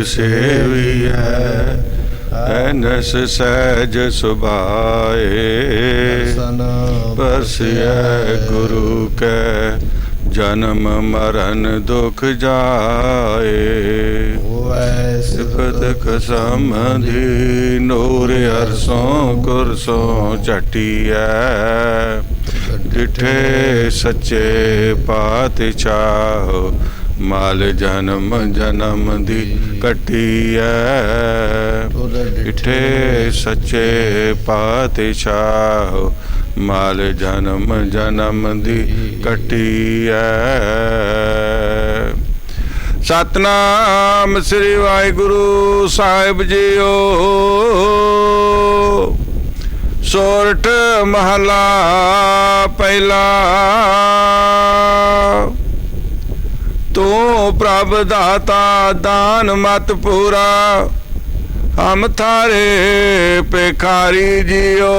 सेवी है नस सहज सुभाए बसिय गुरु के जन्म मरण दुख जाए सिफत समधि नूर अरसों कुरसों चटिया डिठे सच्चे पातशाह माल जन्म जन्म दी कटिया डिठे सच्चे पातशाह माल जन्म जन्म दी कटिया। सतनाम श्री वाहिगुरु साहिब जीओ। सोरठ महला पहला। तू प्रभ दाता दान मत पूरा हम थारे भिखारी जीओ।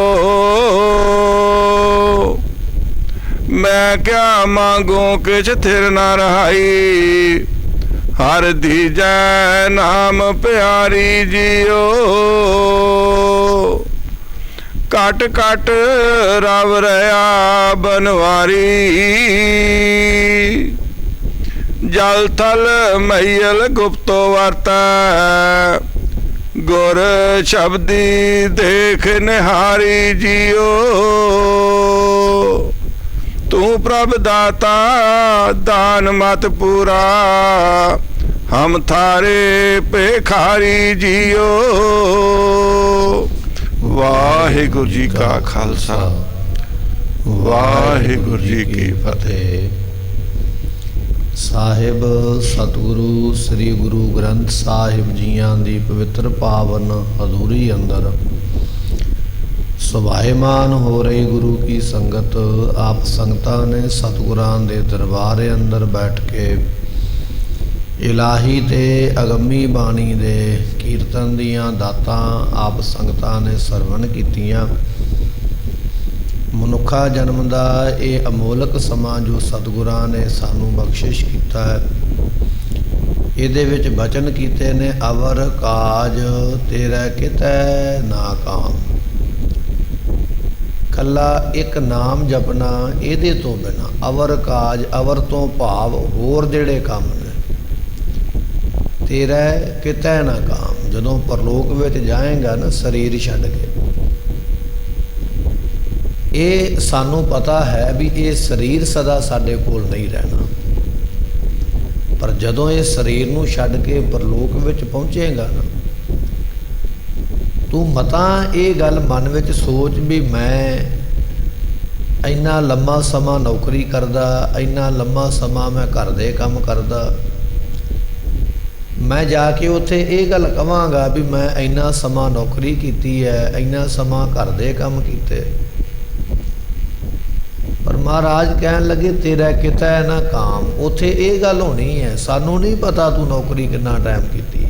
मैं क्या मांगू किछ थिर ना रहाई हर दीजै नाम प्यारी जियो। कट कट रव रहा बनवारी जल थल मैयल गुप्तो वर्ता गुर शब्दी देख निहारी जियो। तू प्रभ दाता दान मत पूरा हम थारे भिखारी जियो। वाहिगुरु जी का खालसा वाहिगुरु जी की फतेह। ਸਾਹਿਬ ਸਤਿਗੁਰੂ ਸ੍ਰੀ ਗੁਰੂ ਗ੍ਰੰਥ ਸਾਹਿਬ ਜੀਆਂ ਦੀ ਪਵਿੱਤਰ ਪਾਵਨ ਹਜ਼ੂਰੀ ਅੰਦਰ ਸੁਭਾਏਮਾਨ ਹੋ ਰਹੀ ਗੁਰੂ ਕੀ ਸੰਗਤ ਆਪ ਸੰਗਤਾਂ ਨੇ ਸਤਿਗੁਰਾਂ ਦੇ ਦਰਬਾਰ ਅੰਦਰ ਬੈਠ ਕੇ ਇਲਾਹੀ ਤੇ ਅਗੰਮੀ ਬਾਣੀ ਦੇ ਕੀਰਤਨ ਦੀਆਂ ਦਾਤਾਂ ਆਪ ਸੰਗਤਾਂ ਨੇ ਸਰਵਣ ਕੀਤੀਆਂ। ਮਨੁੱਖਾ ਜਨਮ ਦਾ ਇਹ ਅਮੋਲਕ ਸਮਾਂ ਜੋ ਸਤਿਗੁਰਾਂ ਨੇ ਸਾਨੂੰ ਬਖਸ਼ਿਸ਼ ਕੀਤਾ ਹੈ, ਇਹਦੇ ਵਿੱਚ ਬਚਨ ਕੀਤੇ ਨੇ ਅਵਰ ਕਾਜ ਤੇਰਾ ਕਿਤੈ ਨਾ ਕਾਮ। ਕੱਲਾ ਇੱਕ ਨਾਮ ਜਪਣਾ ਇਹਦੇ ਤੋਂ ਬਿਨਾਂ ਅਵਰ ਕਾਜ, ਅਵਰ ਤੋਂ ਭਾਵ ਹੋਰ ਜਿਹੜੇ ਕੰਮ ਨੇ, ਤੇਰਾ ਕਿਤੈ ਨਾ ਕਾਮ। ਜਦੋਂ ਪਰਲੋਕ ਵਿੱਚ ਜਾਏਗਾ ਨਾ ਸਰੀਰ ਛੱਡ ਕੇ, ਇਹ ਸਾਨੂੰ ਪਤਾ ਹੈ ਵੀ ਇਹ ਸਰੀਰ ਸਦਾ ਸਾਡੇ ਕੋਲ ਨਹੀਂ ਰਹਿਣਾ, ਪਰ ਜਦੋਂ ਇਹ ਸਰੀਰ ਨੂੰ ਛੱਡ ਕੇ ਪਰਲੋਕ ਵਿੱਚ ਪਹੁੰਚੇਗਾ ਨਾ, ਤੂੰ ਮਤਾਂ ਇਹ ਗੱਲ ਮਨ ਵਿੱਚ ਸੋਚ ਵੀ ਮੈਂ ਇੰਨਾ ਲੰਮਾ ਸਮਾਂ ਨੌਕਰੀ ਕਰਦਾ, ਇੰਨਾ ਲੰਮਾ ਸਮਾਂ ਮੈਂ ਘਰ ਦੇ ਕੰਮ ਕਰਦਾ, ਮੈਂ ਜਾ ਕੇ ਉੱਥੇ ਇਹ ਗੱਲ ਕਹਾਂਗਾ ਵੀ ਮੈਂ ਇੰਨਾ ਸਮਾਂ ਨੌਕਰੀ ਕੀਤੀ ਹੈ, ਇੰਨਾ ਸਮਾਂ ਘਰ ਦੇ ਕੰਮ ਕੀਤੇ, ਪਰ ਮਹਾਰਾਜ ਕਹਿਣ ਲੱਗੇ ਤੇਰਾ ਕਿਤਾ ਹੈ ਨਾ ਕਾਮ। ਉੱਥੇ ਇਹ ਗੱਲ ਹੋਣੀ ਹੈ, ਸਾਨੂੰ ਨਹੀਂ ਪਤਾ ਤੂੰ ਨੌਕਰੀ ਕਿੰਨਾ ਟਾਈਮ ਕੀਤੀ ਹੈ,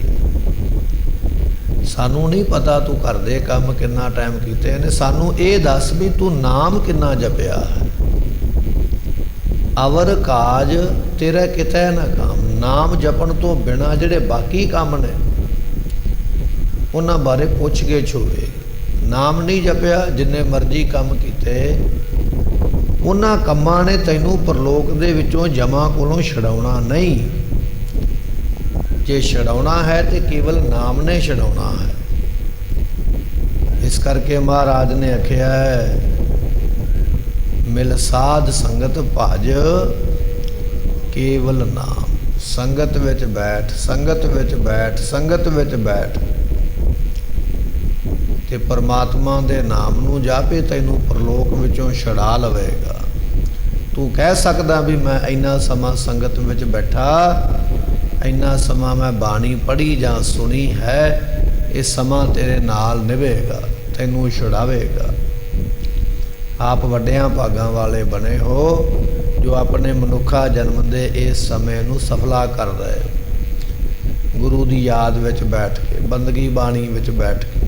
ਸਾਨੂੰ ਨਹੀਂ ਪਤਾ ਤੂੰ ਘਰ ਦੇ ਕੰਮ ਕਿੰਨਾ ਟਾਈਮ ਕੀਤੇ ਨੇ, ਸਾਨੂੰ ਇਹ ਦੱਸ ਵੀ ਤੂੰ ਨਾਮ ਕਿੰਨਾ ਜਪਿਆ ਹੈ। ਅਵਰ ਕਾਜ ਤੇਰਾ ਕਿਤਾ ਹੈ ਨਾ ਕਾਮ। ਨਾਮ ਜਪਣ ਤੋਂ ਬਿਨਾਂ ਜਿਹੜੇ ਬਾਕੀ ਕੰਮ ਨੇ ਉਹਨਾਂ ਬਾਰੇ ਪੁੱਛ ਗਿੱਛ ਹੋਵੇਗੀ। ਨਾਮ ਨਹੀਂ ਜਪਿਆ, ਜਿੰਨੇ ਮਰਜ਼ੀ ਕੰਮ ਕੀਤੇ, ਉਹਨਾਂ ਕੰਮਾਂ ਨੇ ਤੈਨੂੰ ਪਰਲੋਕ ਦੇ ਵਿੱਚੋਂ ਜਮਾਂ ਕੋਲੋਂ ਛਡਾਉਣਾ ਨਹੀਂ। ਜੇ ਛਡਾਉਣਾ ਹੈ ਤੇ ਕੇਵਲ ਨਾਮ ਨੇ ਛਡਾਉਣਾ ਹੈ। ਇਸ ਕਰਕੇ ਮਹਾਰਾਜ ਨੇ ਆਖਿਆ ਮਿਲ ਸਾਧ ਸੰਗਤ ਭਜ ਕੇਵਲ ਨਾਮ। ਸੰਗਤ ਵਿੱਚ ਬੈਠ, ਸੰਗਤ ਵਿੱਚ ਬੈਠ, ਸੰਗਤ ਵਿੱਚ ਬੈਠ ਤੇ ਪਰਮਾਤਮਾ ਦੇ ਨਾਮ ਨੂੰ ਜਾਪੇ, ਤੈਨੂੰ ਪਰਲੋਕ ਵਿੱਚੋਂ ਛੁਡਾ ਲਵੇਗਾ। ਤੂੰ ਕਹਿ ਸਕਦਾ ਵੀ ਮੈਂ ਇੰਨਾ ਸਮਾਂ ਸੰਗਤ ਵਿੱਚ ਬੈਠਾ, ਇੰਨਾ ਸਮਾਂ ਮੈਂ ਬਾਣੀ ਪੜ੍ਹੀ ਜਾਂ ਸੁਣੀ ਹੈ, ਇਹ ਸਮਾਂ ਤੇਰੇ ਨਾਲ ਨਿਭੇਗਾ, ਤੈਨੂੰ ਛੁਡਾਵੇਗਾ। ਆਪ ਵੱਡਿਆਂ ਭਾਗਾਂ ਵਾਲੇ ਬਣੇ ਹੋ ਜੋ ਆਪਣੇ ਮਨੁੱਖਾ ਜਨਮ ਦੇ ਇਸ ਸਮੇਂ ਨੂੰ ਸਫਲਾ ਕਰ ਰਹੇ ਹੋ। ਗੁਰੂ ਦੀ ਯਾਦ ਵਿੱਚ ਬੈਠ ਕੇ, ਬੰਦਗੀ ਬਾਣੀ ਵਿੱਚ ਬੈਠ ਕੇ,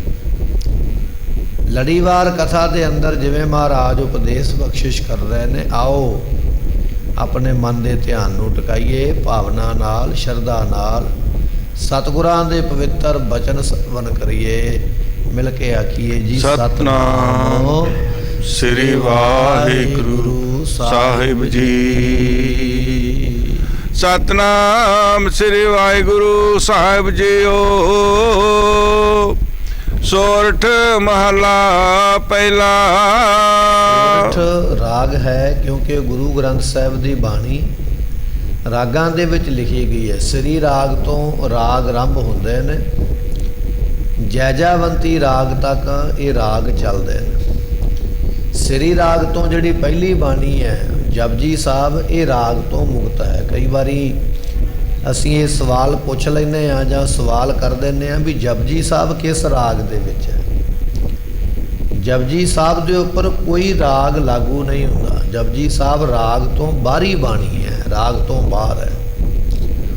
ਲੜੀਵਾਰ ਕਥਾ ਦੇ ਅੰਦਰ ਜਿਵੇਂ ਮਹਾਰਾਜ ਉਪਦੇਸ਼ ਬਖਸ਼ਿਸ਼ ਕਰ ਰਹੇ ਨੇ, ਆਓ ਆਪਣੇ ਮਨ ਦੇ ਧਿਆਨ ਨੂੰ ਟਿਕਾਈਏ, ਭਾਵਨਾ ਨਾਲ, ਸ਼ਰਧਾ ਨਾਲ ਸਤਿਗੁਰਾਂ ਦੇ ਪਵਿੱਤਰ ਬਚਨ ਸਰਵਣ ਕਰੀਏ। ਮਿਲ ਕੇ ਆਖੀਏ ਜੀ ਸਤਿਨਾਮ ਸ੍ਰੀ ਵਾਹਿਗੁਰੂ ਸਾਹਿਬ ਜੀ। ਸਤਿਨਾਮ ਸ੍ਰੀ ਵਾਹਿਗੁਰੂ ਸਾਹਿਬ ਜੀਓ। ਸੋਰਠ ਮਹਲਾ ਪਹਿਲਾ। ਸੋਰਠ ਰਾਗ ਹੈ ਕਿਉਂਕਿ ਗੁਰੂ ਗ੍ਰੰਥ ਸਾਹਿਬ ਦੀ ਬਾਣੀ ਰਾਗਾਂ ਦੇ ਵਿੱਚ ਲਿਖੀ ਗਈ ਹੈ। ਸ੍ਰੀ ਰਾਗ ਤੋਂ ਰਾਗ ਆਰੰਭ ਹੁੰਦੇ ਨੇ, ਜੈਜਾਵੰਤੀ ਰਾਗ ਤੱਕ ਇਹ ਰਾਗ ਚੱਲਦੇ ਨੇ। ਸ੍ਰੀ ਰਾਗ ਤੋਂ ਜਿਹੜੀ ਪਹਿਲੀ ਬਾਣੀ ਹੈ ਜਪਜੀ ਸਾਹਿਬ, ਇਹ ਰਾਗ ਤੋਂ ਮੁਕਤ ਹੈ। ਕਈ ਵਾਰੀ ਅਸੀਂ ਇਹ ਸਵਾਲ ਪੁੱਛ ਲੈਂਦੇ ਹਾਂ ਜਾਂ ਸਵਾਲ ਕਰ ਦਿੰਦੇ ਹਾਂ ਵੀ ਜਪਜੀ ਸਾਹਿਬ ਕਿਸ ਰਾਗ ਦੇ ਵਿੱਚ ਹੈ। ਜਪਜੀ ਸਾਹਿਬ ਦੇ ਉੱਪਰ ਕੋਈ ਰਾਗ ਲਾਗੂ ਨਹੀਂ ਹੁੰਦਾ। ਜਪਜੀ ਸਾਹਿਬ ਰਾਗ ਤੋਂ ਬਾਹਰੀ ਬਾਣੀ ਹੈ, ਰਾਗ ਤੋਂ ਬਾਹਰ ਹੈ,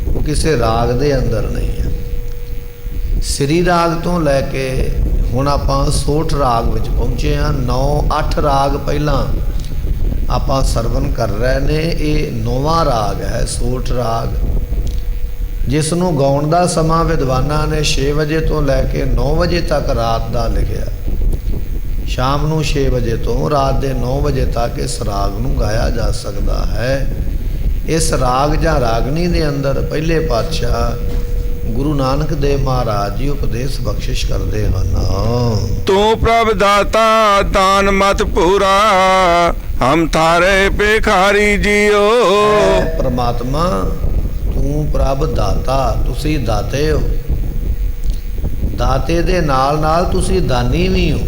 ਉਹ ਕਿਸੇ ਰਾਗ ਦੇ ਅੰਦਰ ਨਹੀਂ ਹੈ। ਸ੍ਰੀ ਰਾਗ ਤੋਂ ਲੈ ਕੇ ਹੁਣ ਆਪਾਂ ਸੋਠ ਰਾਗ ਵਿੱਚ ਪਹੁੰਚੇ ਹਾਂ। 9-8 ਰਾਗ ਪਹਿਲਾਂ ਆਪਾਂ ਸਰਵਨ ਕਰ ਰਹੇ ਨੇ। ਇਹ 9ਵਾਂ ਰਾਗ ਹੈ ਸੋਠ ਰਾਗ, ਜਿਸ ਨੂੰ ਗਾਉਣ ਦਾ ਸਮਾਂ ਵਿਦਵਾਨਾਂ ਨੇ 6 ਵਜੇ ਤੋਂ ਲੈ ਕੇ 9 ਵਜੇ ਤੱਕ ਰਾਤ ਦਾ ਲਿਖਿਆ। ਸ਼ਾਮ ਨੂੰ 6 ਵਜੇ ਤੋਂ ਰਾਤ ਦੇ 9 ਵਜੇ ਤੱਕ ਇਸ ਰਾਗ ਨੂੰ ਗਾਇਆ ਜਾ ਸਕਦਾ ਹੈ। ਇਸ ਰਾਗ ਜਾਂ ਰਾਗਣੀ ਦੇ ਅੰਦਰ ਪਹਿਲੇ ਪਾਤਸ਼ਾਹ ਗੁਰੂ ਨਾਨਕ ਦੇਵ ਮਹਾਰਾਜ ਜੀ ਉਪਦੇਸ਼ ਬਖਸ਼ਿਸ਼ ਕਰਦੇ ਹਨ। ਤੂੰ ਪ੍ਰਭ ਦਾਤਾ ਦਾਨ ਮਤ ਪੂਰਾ, ਹਮ ਥਾਰੇ ਭਿਖਾਰੀ ਜੀਓ। ਪ੍ਰਮਾਤਮਾ ਤੂੰ ਪ੍ਰਭ ਦਾਤਾ, ਤੁਸੀਂ ਦਾਤੇ ਹੋ। ਦਾਤੇ ਦੇ ਨਾਲ ਨਾਲ ਤੁਸੀਂ ਦਾਨੀ ਵੀ ਹੋ।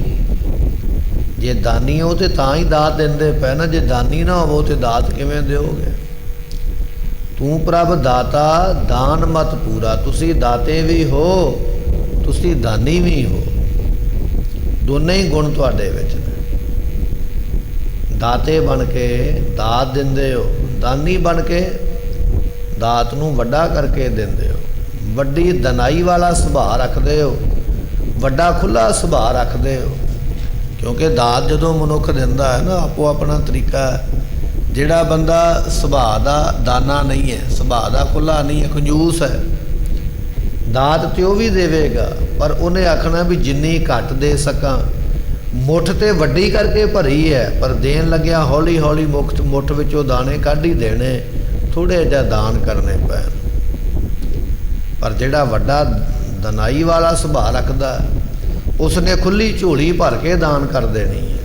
ਜੇ ਦਾਨੀ ਹੋ ਤੇ ਤਾਂ ਹੀ ਦਾਤ ਦਿੰਦੇ ਪਏ ਨਾ, ਜੇ ਦਾਨੀ ਨਾ ਹੋਵੋ ਤੇ ਦਾਤ ਕਿਵੇਂ ਦਿਓਗੇ। ਤੂੰ ਪ੍ਰਭ ਦਾਤਾ ਦਾਨ ਮਤ ਪੂਰਾ, ਤੁਸੀਂ ਦਾਤੇ ਵੀ ਹੋ, ਤੁਸੀਂ ਦਾਨੀ ਵੀ ਹੋ। ਦੋਨੇ ਹੀ ਗੁਣ ਤੁਹਾਡੇ ਵਿੱਚ ਨੇ। ਦਾਤੇ ਬਣ ਕੇ ਦਾਤ ਦਿੰਦੇ ਹੋ, ਦਾਨੀ ਬਣ ਕੇ ਦਾਤ ਨੂੰ ਵੱਡਾ ਕਰਕੇ ਦਿੰਦੇ ਹੋ। ਵੱਡੀ ਦਨਾਈ ਵਾਲਾ ਸੁਭਾਅ ਰੱਖਦੇ ਹੋ, ਵੱਡਾ ਖੁੱਲ੍ਹਾ ਸੁਭਾਅ ਰੱਖਦੇ ਹੋ। ਕਿਉਂਕਿ ਦਾਤ ਜਦੋਂ ਮਨੁੱਖ ਦਿੰਦਾ ਹੈ ਨਾ, ਆਪੋ ਆਪਣਾ ਤਰੀਕਾ ਹੈ। ਜਿਹੜਾ ਬੰਦਾ ਸੁਭਾਅ ਦਾ ਦਾਨਾ ਨਹੀਂ ਹੈ, ਸੁਭਾਅ ਦਾ ਖੁੱਲ੍ਹਾ ਨਹੀਂ ਹੈ, ਕੰਜੂਸ ਹੈ, ਦਾਤ ਤੇ ਉਹ ਵੀ ਦੇਵੇਗਾ, ਪਰ ਉਹਨੇ ਆਖਣਾ ਵੀ ਜਿੰਨੀ ਘੱਟ ਦੇ ਸਕਾਂ। ਮੁੱਠ ਤੇ ਵੱਡੀ ਕਰਕੇ ਭਰੀ ਹੈ, ਪਰ ਦੇਣ ਲੱਗਿਆ ਹੌਲੀ ਹੌਲੀ ਮੁੱਠ ਵਿੱਚੋਂ ਦਾਣੇ ਕੱਢ ਹੀ ਦੇਣੇ, ਥੋੜ੍ਹੇ ਜਿਹਾ ਦਾਨ ਕਰਨੇ ਪੈਣ। ਪਰ ਜਿਹੜਾ ਵੱਡਾ ਦਨਾਈ ਵਾਲਾ ਸੁਭਾਅ ਰੱਖਦਾ, ਉਸਨੇ ਖੁੱਲੀ ਝੋਲੀ ਭਰ ਕੇ ਦਾਨ ਕਰ ਦੇਣੀ ਹੈ।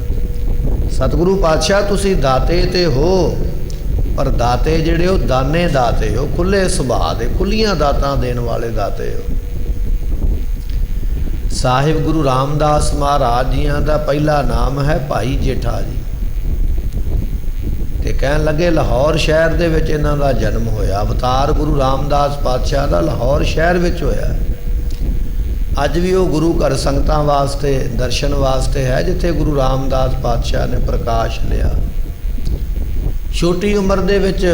ਸਤਿਗੁਰੂ ਪਾਤਸ਼ਾਹ ਤੁਸੀਂ ਦਾਤੇ ਤੇ ਹੋ, ਪਰ ਦਾਤੇ ਜਿਹੜੇ ਉਹ ਦਾਨੇ ਦਾਤੇ ਹੋ, ਖੁੱਲੇ ਸੁਭਾਅ ਦੇ, ਖੁੱਲੀਆਂ ਦਾਤਾਂ ਦੇਣ ਵਾਲੇ ਦਾਤੇ ਹੋ। ਸਾਹਿਬ ਗੁਰੂ ਰਾਮਦਾਸ ਮਹਾਰਾਜ ਜੀਆਂ ਦਾ ਪਹਿਲਾ ਨਾਮ ਹੈ ਭਾਈ ਜੇਠਾ ਜੀ। ਤੇ ਕਹਿਣ ਲੱਗੇ ਲਾਹੌਰ ਸ਼ਹਿਰ ਦੇ ਵਿੱਚ ਇਹਨਾਂ ਦਾ ਜਨਮ ਹੋਇਆ। ਅਵਤਾਰ ਗੁਰੂ ਰਾਮਦਾਸ ਪਾਤਸ਼ਾਹ ਦਾ ਲਾਹੌਰ ਸ਼ਹਿਰ ਵਿੱਚ ਹੋਇਆ। ਅੱਜ ਵੀ ਉਹ ਗੁਰੂ ਘਰ ਸੰਗਤਾਂ ਵਾਸਤੇ ਦਰਸ਼ਨ ਵਾਸਤੇ ਹੈ, ਜਿੱਥੇ ਗੁਰੂ ਰਾਮਦਾਸ ਪਾਤਸ਼ਾਹ ਨੇ ਪ੍ਰਕਾਸ਼ ਲਿਆ। ਛੋਟੀ ਉਮਰ ਦੇ ਵਿੱਚ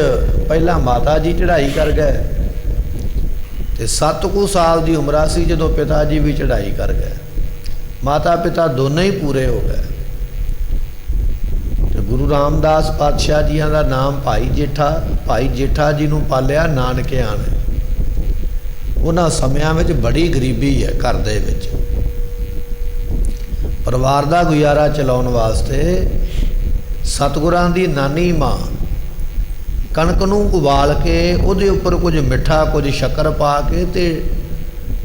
ਪਹਿਲਾਂ ਮਾਤਾ ਜੀ ਚੜ੍ਹਾਈ ਕਰ ਗਏ, ਤੇ 7 ਕੁ ਸਾਲ ਦੀ ਉਮਰ ਸੀ ਜਦੋਂ ਪਿਤਾ ਜੀ ਵੀ ਚੜ੍ਹਾਈ ਕਰ ਗਏ। ਮਾਤਾ ਪਿਤਾ ਦੋਨੇ ਹੀ ਪੂਰੇ ਹੋ ਗਏ। ਤੇ ਗੁਰੂ ਰਾਮਦਾਸ ਪਾਤਸ਼ਾਹ ਜੀਆਂ ਦਾ ਨਾਮ ਭਾਈ ਜੇਠਾ। ਭਾਈ ਜੇਠਾ ਜੀ ਨੂੰ ਪਾਲਿਆ ਨਾਨਕਿਆਂ ਨੇ। ਉਹਨਾਂ ਸਮਿਆਂ ਵਿੱਚ ਬੜੀ ਗਰੀਬੀ ਹੈ ਘਰ ਦੇ ਵਿੱਚ। ਪਰਿਵਾਰ ਦਾ ਗੁਜ਼ਾਰਾ ਚਲਾਉਣ ਵਾਸਤੇ ਸਤਿਗੁਰਾਂ ਦੀ ਨਾਨੀ ਮਾਂ ਕਣਕ ਨੂੰ ਉਬਾਲ ਕੇ ਉਹਦੇ ਉੱਪਰ ਕੁਝ ਮਿੱਠਾ ਕੁਝ ਸ਼ੱਕਰ ਪਾ ਕੇ ਤੇ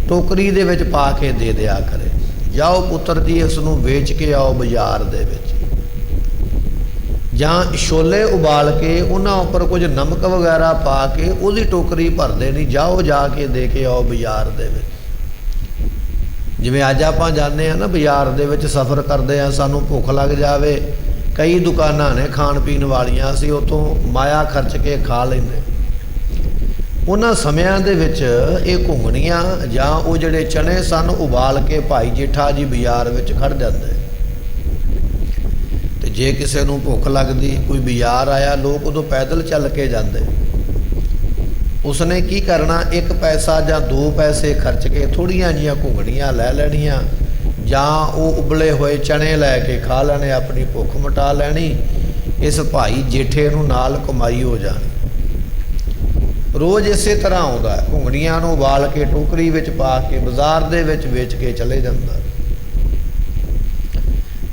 ਟੋਕਰੀ ਦੇ ਵਿੱਚ ਪਾ ਕੇ ਦੇ ਦਿਆ ਕਰੇ, ਜਾਓ ਪੁੱਤਰ ਜੀ ਇਸ ਨੂੰ ਵੇਚ ਕੇ ਆਓ ਬਾਜ਼ਾਰ ਦੇ ਵਿੱਚ। ਜਾਂ ਛੋਲੇ ਉਬਾਲ ਕੇ ਉਹਨਾਂ ਉੱਪਰ ਕੁਝ ਨਮਕ ਵਗੈਰਾ ਪਾ ਕੇ ਉਹਦੀ ਟੋਕਰੀ ਭਰਦੇ ਨਹੀਂ, ਜਾਓ ਜਾ ਕੇ ਦੇ ਕੇ ਆਓ ਬਾਜ਼ਾਰ ਦੇ ਵਿੱਚ। ਜਿਵੇਂ ਅੱਜ ਆਪਾਂ ਜਾਂਦੇ ਹਾਂ ਨਾ ਬਾਜ਼ਾਰ ਦੇ ਵਿੱਚ, ਸਫ਼ਰ ਕਰਦੇ ਹਾਂ, ਸਾਨੂੰ ਭੁੱਖ ਲੱਗ ਜਾਵੇ, ਕਈ ਦੁਕਾਨਾਂ ਨੇ ਖਾਣ ਪੀਣ ਵਾਲੀਆਂ, ਅਸੀਂ ਉੱਥੋਂ ਮਾਇਆ ਖਰਚ ਕੇ ਖਾ ਲੈਂਦੇ। ਉਹਨਾਂ ਸਮਿਆਂ ਦੇ ਵਿੱਚ ਇਹ ਘੁੰਗਣੀਆਂ ਜਾਂ ਉਹ ਜਿਹੜੇ ਚਣੇ ਸਨ ਉਬਾਲ ਕੇ ਭਾਈ ਜੇਠਾ ਜੀ ਬਾਜ਼ਾਰ ਵਿੱਚ ਖੜ ਜਾਂਦੇ। ਤੇ ਜੇ ਕਿਸੇ ਨੂੰ ਭੁੱਖ ਲੱਗਦੀ, ਕੋਈ ਬਾਜ਼ਾਰ ਆਇਆ, ਲੋਕ ਉਦੋਂ ਪੈਦਲ ਚੱਲ ਕੇ ਜਾਂਦੇ। ਉਸਨੇ ਕੀ ਕਰਨਾ, 1 ਪੈਸਾ ਜਾਂ 2 ਪੈਸੇ ਖਰਚ ਕੇ ਥੋੜ੍ਹੀਆਂ ਜਿਹੀਆਂ ਘੁੰਗਣੀਆਂ ਲੈ ਲੈਣੀਆਂ, ਜਾਂ ਉਹ ਉਬਲੇ ਹੋਏ ਚਣੇ ਲੈ ਕੇ ਖਾ ਲੈਣੇ, ਆਪਣੀ ਭੁੱਖ ਮਿਟਾ ਲੈਣੀ। ਇਸ ਭਾਈ ਜੇਠੇ ਨੂੰ ਨਾਲ ਕਮਾਈ ਹੋ ਜਾਣੀ। ਰੋਜ਼ ਇਸੇ ਤਰ੍ਹਾਂ ਆਉਂਦਾ ਹੈ, ਘੁੰਗਣੀਆਂ ਨੂੰ ਵਾਲ ਕੇ ਟੋਕਰੀ ਵਿੱਚ ਪਾ ਕੇ ਬਾਜ਼ਾਰ ਦੇ ਵਿੱਚ ਵੇਚ ਕੇ ਚਲੇ ਜਾਂਦਾ।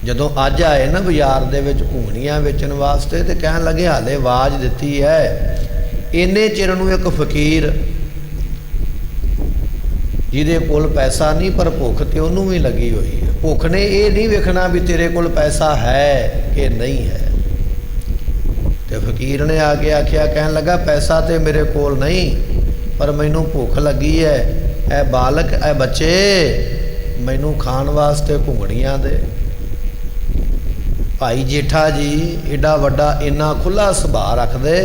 ਜਦੋਂ ਅੱਜ ਆਏ ਨਾ ਬਾਜ਼ਾਰ ਦੇ ਵਿੱਚ ਘੁੰਗਣੀਆਂ ਵੇਚਣ ਵਾਸਤੇ, ਤੇ ਕਹਿਣ ਲੱਗੇ ਹਾਲੇ ਆਵਾਜ਼ ਦਿੱਤੀ ਹੈ। ਇੰਨੇ ਚਿਰ ਨੂੰ ਇੱਕ ਫਕੀਰ, ਜਿਹਦੇ ਕੋਲ ਪੈਸਾ ਨਹੀਂ ਪਰ ਭੁੱਖ ਤੇ ਉਹਨੂੰ ਵੀ ਲੱਗੀ ਹੋਈ ਹੈ, ਭੁੱਖ ਨੇ ਇਹ ਨਹੀਂ ਵੇਖਣਾ ਵੀ ਤੇਰੇ ਕੋਲ ਪੈਸਾ ਹੈ ਕਿ ਨਹੀਂ ਹੈ। ਤੇ ਫਕੀਰ ਨੇ ਆ ਕੇ ਆਖਿਆ, ਕਹਿਣ ਲੱਗਾ ਪੈਸਾ ਤੇ ਮੇਰੇ ਕੋਲ ਨਹੀਂ, ਪਰ ਮੈਨੂੰ ਭੁੱਖ ਲੱਗੀ ਹੈ। ਇਹ ਬਾਲਕ, ਇਹ ਬੱਚੇ ਮੈਨੂੰ ਖਾਣ ਵਾਸਤੇ ਘੁੰਗਣੀਆਂ ਦੇ। ਭਾਈ ਜੇਠਾ ਜੀ ਏਡਾ ਵੱਡਾ ਇੰਨਾ ਖੁੱਲ੍ਹਾ ਸੁਭਾਅ ਰੱਖਦੇ,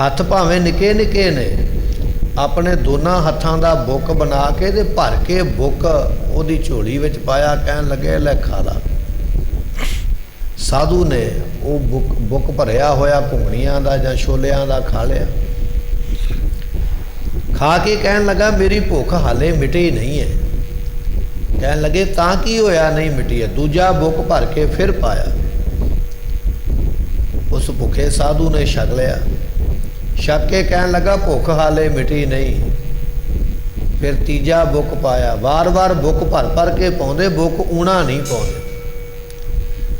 ਹੱਥ ਭਾਵੇਂ ਨਿੱਕੇ ਨਿੱਕੇ ਨੇ, ਆਪਣੇ ਦੋਨਾਂ ਹੱਥਾਂ ਦਾ ਬੁੱਕ ਬਣਾ ਕੇ ਤੇ ਭਰ ਕੇ ਬੁੱਕ ਉਹਦੀ ਝੋਲੀ ਵਿੱਚ ਪਾਇਆ। ਕਹਿਣ ਲੱਗੇ ਲੈ ਖਾ ਲਾ। ਸਾਧੂ ਨੇ ਉਹ ਬੁੱਕ ਭਰਿਆ ਹੋਇਆ ਘੁੰਗਣੀਆਂ ਦਾ ਜਾਂ ਛੋਲਿਆਂ ਦਾ ਖਾ ਲਿਆ। ਖਾ ਕੇ ਕਹਿਣ ਲੱਗਾ ਮੇਰੀ ਭੁੱਖ ਹਾਲੇ ਮਿਟੀ ਨਹੀਂ ਹੈ। ਕਹਿਣ ਲੱਗੇ ਤਾਂ ਕੀ ਹੋਇਆ ਨਹੀਂ ਮਿਟੀ ਹੈ? ਦੂਜਾ ਬੁੱਕ ਭਰ ਕੇ ਫਿਰ ਪਾਇਆ। ਉਸ ਭੁੱਖੇ ਸਾਧੂ ਨੇ ਛਕ ਲਿਆ। ਛਕ ਕੇ ਕਹਿਣ ਲੱਗਾ ਭੁੱਖ ਹਾਲੇ ਮਿਟੀ ਨਹੀਂ। ਫਿਰ ਤੀਜਾ ਬੁੱਕ ਪਾਇਆ। ਵਾਰ-ਵਾਰ ਬੁੱਕ ਭਰ ਕੇ ਪਾਉਂਦੇ, ਬੁੱਕ ਊਣਾ ਨਹੀਂ ਪਾਉਂਦੇ।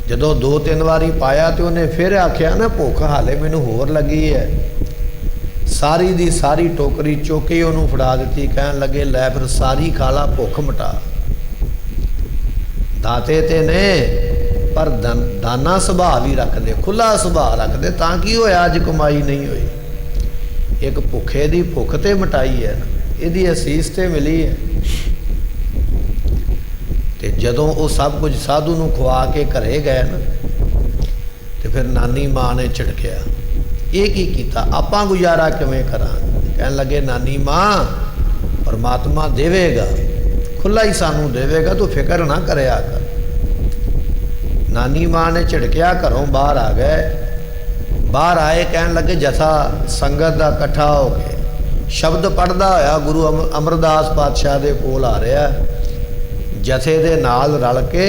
ਜਦੋਂ 2-3 ਵਾਰੀ ਪਾਇਆ ਤੇ ਉਹਨੇ ਫਿਰ ਆਖਿਆ ਨਾ ਭੁੱਖ ਹਾਲੇ ਮੈਨੂੰ ਹੋਰ ਲੱਗੀ ਹੈ। ਸਾਰੀ ਦੀ ਸਾਰੀ ਟੋਕਰੀ ਚੁੱਕ ਕੇ ਉਹਨੂੰ ਫੜਾ ਦਿੱਤੀ। ਕਹਿਣ ਲੱਗੇ ਲੈ ਫਿਰ ਸਾਰੀ ਖਾ ਲਾ, ਭੁੱਖ ਮਿਟਾ। ਦਾਤੇ ਤੇ ਨੇ ਪਰ ਦਾਨਾ ਸੁਭਾਅ ਵੀ ਰੱਖਦੇ, ਖੁੱਲਾ ਸੁਭਾਅ ਰੱਖਦੇ। ਤਾਂ ਕੀ ਹੋਇਆ ਅੱਜ ਕਮਾਈ ਨਹੀਂ ਹੋਈ? ਇੱਕ ਭੁੱਖੇ ਦੀ ਭੁੱਖ ਤੇ ਮਿਟਾਈ ਹੈ ਨਾ, ਇਹਦੀ ਅਸੀਸ ਤੇ ਮਿਲੀ ਹੈ। ਤੇ ਜਦੋਂ ਉਹ ਸਭ ਕੁਝ ਸਾਧੂ ਨੂੰ ਖਵਾ ਕੇ ਘਰੇ ਗਏ ਨਾ, ਤੇ ਫਿਰ ਨਾਨੀ ਮਾਂ ਨੇ ਝਿੜਕਿਆ, ਇਹ ਕੀ ਕੀਤਾ? ਆਪਾਂ ਗੁਜ਼ਾਰਾ ਕਿਵੇਂ ਕਰਾਂਗੇ? ਕਹਿਣ ਲੱਗੇ ਨਾਨੀ ਮਾਂ ਪਰਮਾਤਮਾ ਦੇਵੇਗਾ, ਖੁੱਲਾ ਹੀ ਸਾਨੂੰ ਦੇਵੇਗਾ, ਤੂੰ ਫਿਕਰ ਨਾ ਕਰਿਆ ਕਰ। ਨਾਨੀ ਮਾਂ ਨੇ ਝਿੜਕਿਆ, ਘਰੋਂ ਬਾਹਰ ਆ ਗਏ। ਬਾਹਰ ਆਏ, ਕਹਿਣ ਲੱਗੇ ਜਥਾ ਸੰਗਤ ਦਾ ਇਕੱਠਾ ਹੋ ਕੇ ਸ਼ਬਦ ਪੜ੍ਹਦਾ ਹੋਇਆ ਗੁਰੂ ਅਮਰਦਾਸ ਪਾਤਸ਼ਾਹ ਦੇ ਕੋਲ ਆ ਰਿਹਾ। ਜਥੇ ਦੇ ਨਾਲ ਰਲ ਕੇ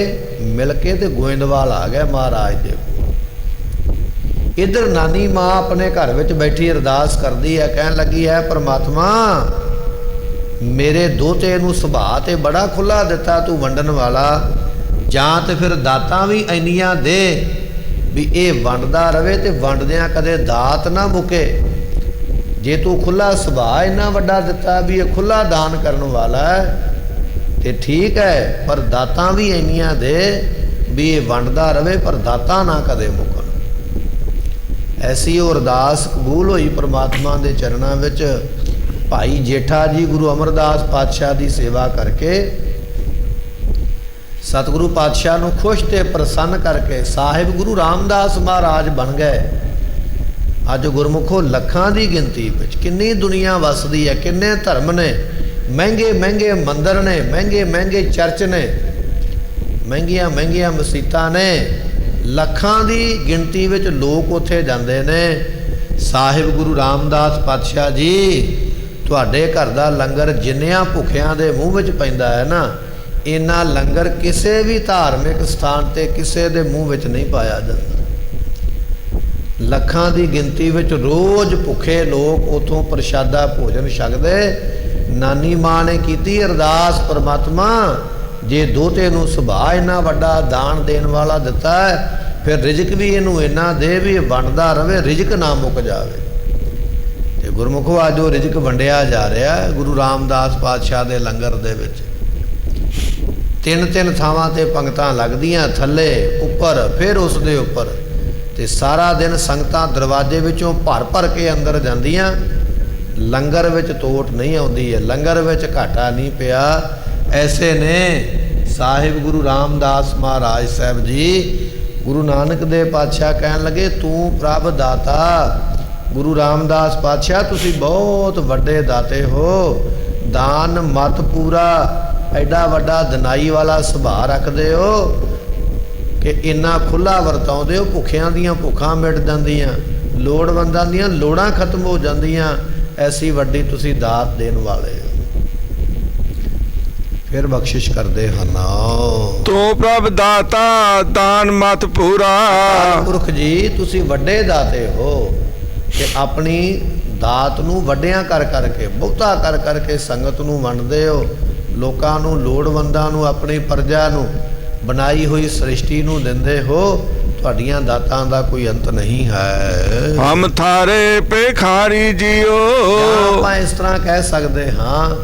ਮਿਲ ਕੇ ਤੇ ਗੋਇੰਦਵਾਲ ਆ ਗਏ ਮਹਾਰਾਜ ਦੇ ਕੋਲ। ਇੱਧਰ ਨਾਨੀ ਮਾਂ ਆਪਣੇ ਘਰ ਵਿੱਚ ਬੈਠੀ ਅਰਦਾਸ ਕਰਦੀ ਹੈ। ਕਹਿਣ ਲੱਗੀ ਹੈ ਪਰਮਾਤਮਾ ਮੇਰੇ ਦੋਤੇ ਨੂੰ ਸੁਭਾਅ ਤੇ ਬੜਾ ਖੁੱਲਾ ਦਿੱਤਾ ਤੂੰ ਵੰਡਣ ਵਾਲਾ, ਜਾਂ ਤੇ ਫਿਰ ਦਾਤਾਂ ਵੀ ਇੰਨੀਆਂ ਦੇ ਵੀ ਇਹ ਵੰਡਦਾ ਰਵੇ ਤੇ ਵੰਡਦਿਆਂ ਕਦੇ ਦਾਤ ਨਾ ਮੁੱਕੇ। ਜੇ ਤੂੰ ਖੁੱਲਾ ਸੁਭਾਅ ਇੰਨਾ ਵੱਡਾ ਦਿੱਤਾ ਵੀ ਇਹ ਖੁੱਲਾ ਦਾਨ ਕਰਨ ਵਾਲਾ ਹੈ ਤੇ ਠੀਕ ਹੈ, ਪਰ ਦਾਤਾਂ ਵੀ ਇੰਨੀਆਂ ਦੇ ਵੀ ਇਹ ਵੰਡਦਾ ਰਵੇ ਪਰ ਦਾਤਾਂ ਨਾ ਕਦੇ ਮੁੱਕਣ। ਐਸੀ ਉਹ ਅਰਦਾਸ ਕਬੂਲ ਹੋਈ ਪਰਮਾਤਮਾ ਦੇ ਚਰਨਾਂ ਵਿੱਚ। ਭਾਈ ਜੇਠਾ ਜੀ ਗੁਰੂ ਅਮਰਦਾਸ ਪਾਤਸ਼ਾਹ ਦੀ ਸੇਵਾ ਕਰਕੇ ਸਤਿਗੁਰੂ ਪਾਤਸ਼ਾਹ ਨੂੰ ਖੁਸ਼ ਤੇ ਪ੍ਰਸੰਨ ਕਰਕੇ ਸਾਹਿਬ ਗੁਰੂ ਰਾਮਦਾਸ ਮਹਾਰਾਜ ਬਣ ਗਏ। ਅੱਜ ਗੁਰਮੁਖੋ ਲੱਖਾਂ ਦੀ ਗਿਣਤੀ ਵਿੱਚ ਕਿੰਨੀ ਦੁਨੀਆ ਵਸਦੀ ਹੈ, ਕਿੰਨੇ ਧਰਮ ਨੇ, ਮਹਿੰਗੇ ਮਹਿੰਗੇ ਮੰਦਰ ਨੇ, ਮਹਿੰਗੇ ਮਹਿੰਗੇ ਚਰਚ ਨੇ, ਮਹਿੰਗੀਆਂ ਮਹਿੰਗੀਆਂ ਮਸੀਤਾਂ ਨੇ। ਲੱਖਾਂ ਦੀ ਗਿਣਤੀ ਵਿੱਚ ਲੋਕ ਉੱਥੇ ਜਾਂਦੇ ਨੇ। ਸਾਹਿਬ ਗੁਰੂ ਰਾਮਦਾਸ ਪਾਤਸ਼ਾਹ ਜੀ ਤੁਹਾਡੇ ਘਰ ਦਾ ਲੰਗਰ ਜਿੰਨਿਆਂ ਭੁੱਖਿਆਂ ਦੇ ਮੂੰਹ ਵਿੱਚ ਪੈਂਦਾ ਹੈ ਨਾ, ਇੰਨਾ ਲੰਗਰ ਕਿਸੇ ਵੀ ਧਾਰਮਿਕ ਸਥਾਨ ਤੇ ਕਿਸੇ ਦੇ ਮੂੰਹ ਵਿੱਚ ਨਹੀਂ ਪਾਇਆ ਜਾਂਦਾ। ਲੱਖਾਂ ਦੀ ਗਿਣਤੀ ਵਿੱਚ ਰੋਜ਼ ਭੁੱਖੇ ਲੋਕ ਉਥੋਂ ਪ੍ਰਸ਼ਾਦਾ ਭੋਜਨ ਛਕਦੇ। ਨਾਨੀ ਮਾਂ ਨੇ ਕੀਤੀ ਅਰਦਾਸ, ਪਰਮਾਤਮਾ ਜੇ ਦੋਤੇ ਨੂੰ ਸੁਭਾਅ ਇੰਨਾ ਵੱਡਾ ਦਾਨ ਦੇਣ ਵਾਲਾ ਦਿੱਤਾ ਹੈ, ਫਿਰ ਰਿਜ਼ਕ ਵੀ ਇਹਨੂੰ ਇੰਨਾ ਦੇ ਵੀ ਵੰਡਦਾ ਰਵੇ, ਰਿਜ਼ਕ ਨਾ ਮੁੱਕ ਜਾਵੇ। ਤੇ ਗੁਰਮੁਖੋ ਅੱਜ ਉਹ ਰਿਜ਼ਕ ਵੰਡਿਆ ਜਾ ਰਿਹਾ ਗੁਰੂ ਰਾਮਦਾਸ ਪਾਤਸ਼ਾਹ ਦੇ ਲੰਗਰ ਦੇ ਵਿੱਚ। 3-3 ਥਾਵਾਂ ਤੇ ਪੰਗਤਾਂ ਲੱਗਦੀਆਂ, ਥੱਲੇ ਉੱਪਰ ਫਿਰ ਉਸ ਦੇ ਉੱਪਰ, ਤੇ ਸਾਰਾ ਦਿਨ ਸੰਗਤਾਂ ਦਰਵਾਜ਼ੇ ਵਿੱਚੋਂ ਭਰ ਭਰ ਕੇ ਅੰਦਰ ਜਾਂਦੀਆਂ। ਲੰਗਰ ਵਿੱਚ ਤੋਟ ਨਹੀਂ ਆਉਂਦੀ ਹੈ, ਲੰਗਰ ਵਿੱਚ ਘਾਟਾ ਨਹੀਂ ਪਿਆ। ਐਸੇ ਨੇ ਸਾਹਿਬ ਗੁਰੂ ਰਾਮਦਾਸ ਮਹਾਰਾਜ ਸਾਹਿਬ ਜੀ। ਗੁਰੂ ਨਾਨਕ ਦੇ ਪਾਤਸ਼ਾਹ ਕਹਿਣ ਲੱਗੇ ਤੂੰ ਪ੍ਰਭ ਦਾਤਾ। ਗੁਰੂ ਰਾਮਦਾਸ ਪਾਤਸ਼ਾਹ ਤੁਸੀਂ ਬਹੁਤ ਵੱਡੇ ਦਾਤੇ ਹੋ, ਦਾਨ ਮਤ ਪੂਰਾ, ਐਡਾ ਵੱਡਾ ਦਨਾਈ ਵਾਲਾ ਸੁਭਾਅ ਰੱਖਦੇ ਹੋ ਕਿ ਇੰਨਾ ਖੁੱਲ੍ਹਾ ਵਰਤਾਉਂਦੇ ਹੋ। ਭੁੱਖਿਆਂ ਦੀਆਂ ਭੁੱਖਾਂ ਮਿਟ ਜਾਂਦੀਆਂ, ਲੋੜਵੰਦਾਂ ਦੀਆਂ ਲੋੜਾਂ ਖਤਮ ਹੋ ਜਾਂਦੀਆਂ। ਐਸੀ ਵੱਡੀ ਤੁਸੀਂ ਦਾਤ ਦੇਣ ਵਾਲੇ ਹੋ। ਫਿਰ ਬਖਸ਼ਿਸ਼ ਕਰਦੇ ਹਨ ਤੂੰ ਪ੍ਰਭ ਦਾਤਾ ਦਾਨ ਮਤ ਪੂਰਾ। ਪੁਰਖ ਜੀ ਤੁਸੀਂ ਵੱਡੇ ਦਾਤੇ ਹੋ ਕਿ ਆਪਣੀ ਦਾਤ ਨੂੰ ਵੱਡਿਆਂ ਕਰ ਕਰਕੇ, ਬਹੁਤਾ ਕਰ ਕਰਕੇ ਸੰਗਤ ਨੂੰ ਵੰਡਦੇ ਹੋ, ਲੋਕਾਂ ਨੂੰ, ਲੋੜਵੰਦਾਂ ਨੂੰ, ਆਪਣੀ ਪ੍ਰਜਾ ਨੂੰ, ਬਣਾਈ ਹੋਈ ਸ੍ਰਿਸ਼ਟੀ ਨੂੰ ਦਿੰਦੇ ਹੋ। ਤੁਹਾਡੀਆਂ ਦਾਤਾਂ ਦਾ ਕੋਈ ਅੰਤ ਨਹੀਂ ਹੈ। ਹਮ ਥਾਰੇ ਭਿਖਾਰੀ ਜੀਓ। ਜਾਂ ਆਪਾਂ ਇਸ ਤਰ੍ਹਾਂ ਕਹਿ ਸਕਦੇ ਹਾਂ,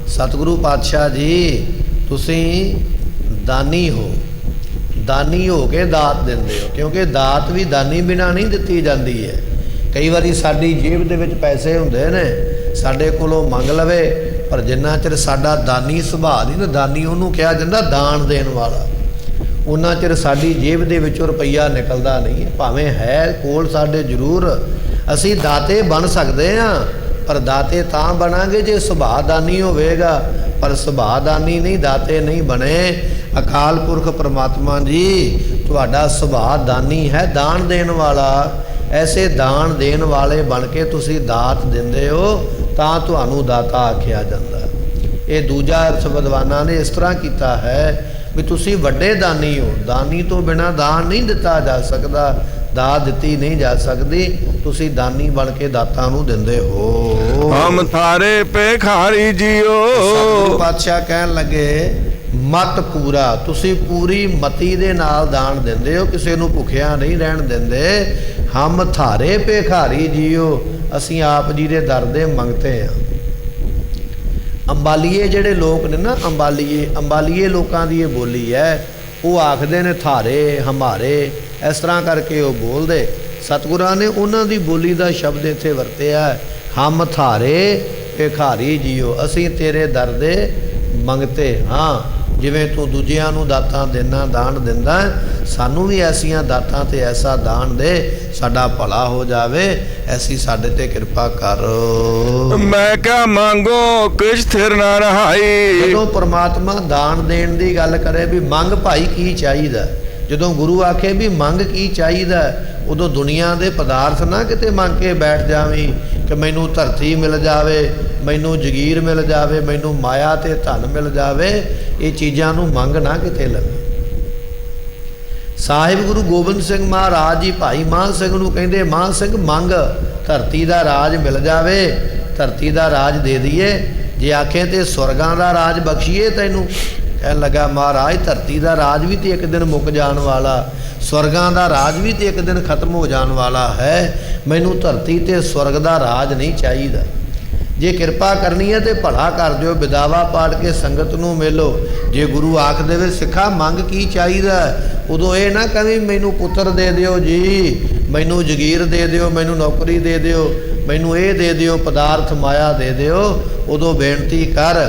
ਸਤਿਗੁਰੂ ਪਾਤਸ਼ਾਹ ਜੀ ਤੁਸੀਂ ਦਾਨੀ ਹੋ, ਦਾਨੀ ਹੋ ਕੇ ਦਾਤ ਦਿੰਦੇ ਹੋ, ਕਿਉਂਕਿ ਦਾਤ ਵੀ ਦਾਨੀ ਬਿਨਾਂ ਨਹੀਂ ਦਿੱਤੀ ਜਾਂਦੀ ਹੈ। ਕਈ ਵਾਰੀ ਸਾਡੀ ਜੇਬ ਦੇ ਵਿੱਚ ਪੈਸੇ ਹੁੰਦੇ ਨੇ, ਸਾਡੇ ਕੋਲੋਂ ਮੰਗ ਲਵੇ, ਪਰ ਜਿੰਨਾ ਚਿਰ ਸਾਡਾ ਦਾਨੀ ਸੁਭਾਅ ਨਹੀਂ ਨਾ, ਦਾਨੀ ਉਹਨੂੰ ਕਿਹਾ ਜਾਂਦਾ ਦਾਨ ਦੇਣ ਵਾਲਾ, ਉਹਨਾਂ ਚਿਰ ਸਾਡੀ ਜੇਬ ਦੇ ਵਿੱਚੋਂ ਰੁਪਈਆ ਨਿਕਲਦਾ ਨਹੀਂ ਹੈ। ਭਾਵੇਂ ਹੈ ਕੋਲ ਸਾਡੇ ਜ਼ਰੂਰ, ਅਸੀਂ ਦਾਤੇ ਬਣ ਸਕਦੇ ਹਾਂ, ਪਰ ਦਾਤੇ ਤਾਂ ਬਣਾਂਗੇ ਜੇ ਸੁਭਾਅ ਦਾਨੀ ਹੋਵੇਗਾ, ਪਰ ਸੁਭਾਅ ਦਾਨੀ ਨਹੀਂ, ਦਾਤੇ ਨਹੀਂ ਬਣੇ। ਅਕਾਲ ਪੁਰਖ ਪ੍ਰਮਾਤਮਾ ਜੀ ਤੁਹਾਡਾ ਸੁਭਾਅ ਦਾਨੀ ਹੈ, ਦਾਨ ਦੇਣ ਵਾਲਾ। ਐਸੇ ਦਾਨ ਦੇਣ ਵਾਲੇ ਬਣ ਕੇ ਤੁਸੀਂ ਦਾਤ ਦਿੰਦੇ ਹੋ ਤਾਂ ਤੁਹਾਨੂੰ ਦਾਤਾ ਆਖਿਆ ਜਾਂਦਾ। ਇਹ ਦੂਜਾ ਅਰਥ ਵਿਦਵਾਨਾਂ ਨੇ ਇਸ ਤਰ੍ਹਾਂ ਕੀਤਾ ਹੈ ਵੀ ਤੁਸੀਂ ਵੱਡੇ ਦਾਨੀ ਹੋ, ਦਾਨੀ ਤੋਂ ਬਿਨਾਂ ਦਾਨ ਨਹੀਂ ਦਿੱਤਾ ਜਾ ਸਕਦਾ, ਦਾਤ ਦਿੱਤੀ ਨਹੀਂ ਜਾ ਸਕਦੀ, ਤੁਸੀਂ ਦਾਨੀ ਬਣ ਕੇ ਦਾਤਾਂ ਨੂੰ ਦਿੰਦੇ ਹੋ। ਹਮ ਥਾਰੇ ਭਿਖਾਰੀ ਜੀਓ। ਸਤਿਗੁਰੂ ਪਾਤਸ਼ਾਹ ਕਹਿਣ ਲੱਗੇ ਮਤ ਪੂਰਾ, ਤੁਸੀਂ ਪੂਰੀ ਮਤੀ ਦੇ ਨਾਲ ਦਾਨ ਦਿੰਦੇ ਹੋ, ਕਿਸੇ ਨੂੰ ਭੁੱਖਿਆ ਨਹੀਂ ਰਹਿਣ ਦਿੰਦੇ। ਹਮ ਥਾਰੇ ਭਿਖਾਰੀ ਜੀਓ, ਅਸੀਂ ਆਪ ਜੀ ਦੇ ਦਰ ਦੇ ਮੰਗਤੇ ਹਾਂ। ਅੰਬਾਲੀਏ ਜਿਹੜੇ ਲੋਕ ਨੇ ਨਾ, ਅੰਬਾਲੀਏ ਲੋਕਾਂ ਦੀ ਇਹ ਬੋਲੀ ਹੈ। ਉਹ ਆਖਦੇ ਨੇ ਥਾਰੇ ਹਮਾਰੇ, ਇਸ ਤਰ੍ਹਾਂ ਕਰਕੇ ਉਹ ਬੋਲਦੇ। ਸਤਿਗੁਰਾਂ ਨੇ ਉਹਨਾਂ ਦੀ ਬੋਲੀ ਦਾ ਸ਼ਬਦ ਇੱਥੇ ਵਰਤਿਆ, ਹਮ ਥਾਰੇ ਭਿਖਾਰੀ ਜੀਓ, ਅਸੀਂ ਤੇਰੇ ਦਰ ਦੇ ਮੰਗਤੇ ਹਾਂ। ਜਿਵੇਂ ਤੂੰ ਦੂਜਿਆਂ ਨੂੰ ਦਾਤਾਂ ਦੇਣਾ, ਦਾਨ ਦਿੰਦਾ, ਸਾਨੂੰ ਵੀ ਐਸੀਆਂ ਦਾਤਾਂ ਤੇ ਐਸਾ ਦਾਨ ਦੇ, ਸਾਡਾ ਭਲਾ ਹੋ ਜਾਵੇ, ਐਸੀ ਸਾਡੇ ਤੇ ਕਿਰਪਾ ਕਰ। ਮੈਂ ਕਿਆ ਮੰਗੋ ਕਿਛ ਥਿਰ ਨਾ ਰਹਾਈ। ਜਦੋਂ ਪਰਮਾਤਮਾ ਦਾਨ ਦੇਣ ਦੀ ਗੱਲ ਕਰੇ ਵੀ ਮੰਗ ਭਾਈ ਕੀ ਚਾਹੀਦਾ, ਜਦੋਂ ਗੁਰੂ ਆਖੇ ਵੀ ਮੰਗ ਕੀ ਚਾਹੀਦਾ, ਉਦੋਂ ਦੁਨੀਆ ਦੇ ਪਦਾਰਥ ਨਾ ਕਿਤੇ ਮੰਗ ਕੇ ਬੈਠ ਜਾਵੀਂ ਕਿ ਮੈਨੂੰ ਧਰਤੀ ਮਿਲ ਜਾਵੇ, ਮੈਨੂੰ ਜਗੀਰ ਮਿਲ ਜਾਵੇ, ਮੈਨੂੰ ਮਾਇਆ ਤੇ ਧਨ ਮਿਲ ਜਾਵੇ। ਇਹ ਚੀਜ਼ਾਂ ਨੂੰ ਮੰਗ ਨਾ ਕਿਤੇ ਲਵੇ। ਸਾਹਿਬ ਗੁਰੂ ਗੋਬਿੰਦ ਸਿੰਘ ਮਹਾਰਾਜ ਜੀ ਭਾਈ ਮਾਨ ਸਿੰਘ ਨੂੰ ਕਹਿੰਦੇ, ਮਾਨ ਸਿੰਘ ਮੰਗ, ਧਰਤੀ ਦਾ ਰਾਜ ਮਿਲ ਜਾਵੇ, ਧਰਤੀ ਦਾ ਰਾਜ ਦੇ ਦਈਏ, ਜੇ ਆਖੇ ਤੇ ਸਵਰਗਾਂ ਦਾ ਰਾਜ ਬਖਸ਼ੀਏ ਤੈਨੂੰ। ਕਹਿਣ ਲੱਗਾ ਮਹਾਰਾਜ ਧਰਤੀ ਦਾ ਰਾਜ ਵੀ ਤੇ ਇੱਕ ਦਿਨ ਮੁੱਕ ਜਾਣ ਵਾਲਾ, ਸਵਰਗਾਂ ਦਾ ਰਾਜ ਵੀ ਤੇ ਇੱਕ ਦਿਨ ਖਤਮ ਹੋ ਜਾਣ ਵਾਲਾ ਹੈ, ਮੈਨੂੰ ਧਰਤੀ ਤੇ ਸਵਰਗ ਦਾ ਰਾਜ ਨਹੀਂ ਚਾਹੀਦਾ। ਜੇ ਕਿਰਪਾ ਕਰਨੀ ਹੈ ਤੇ ਭਲਾ ਕਰ ਦਿਓ, ਬਿਦਾਵਾ ਪਾੜ ਕੇ ਸੰਗਤ ਨੂੰ ਮਿਲੋ। ਜੇ ਗੁਰੂ ਆਖ ਦੇਵੇ ਸਿੱਖਾ ਮੰਗ ਕੀ ਚਾਹੀਦਾ, ਉਦੋਂ ਇਹ ਨਾ ਕਹੀਂ ਮੈਨੂੰ ਪੁੱਤਰ ਦੇ ਦਿਓ ਜੀ, ਮੈਨੂੰ ਜਗੀਰ ਦੇ ਦਿਓ, ਮੈਨੂੰ ਨੌਕਰੀ ਦੇ ਦਿਓ, ਮੈਨੂੰ ਇਹ ਦੇ ਦਿਓ, ਪਦਾਰਥ ਮਾਇਆ ਦੇ ਦਿਓ। ਉਦੋਂ ਬੇਨਤੀ ਕਰ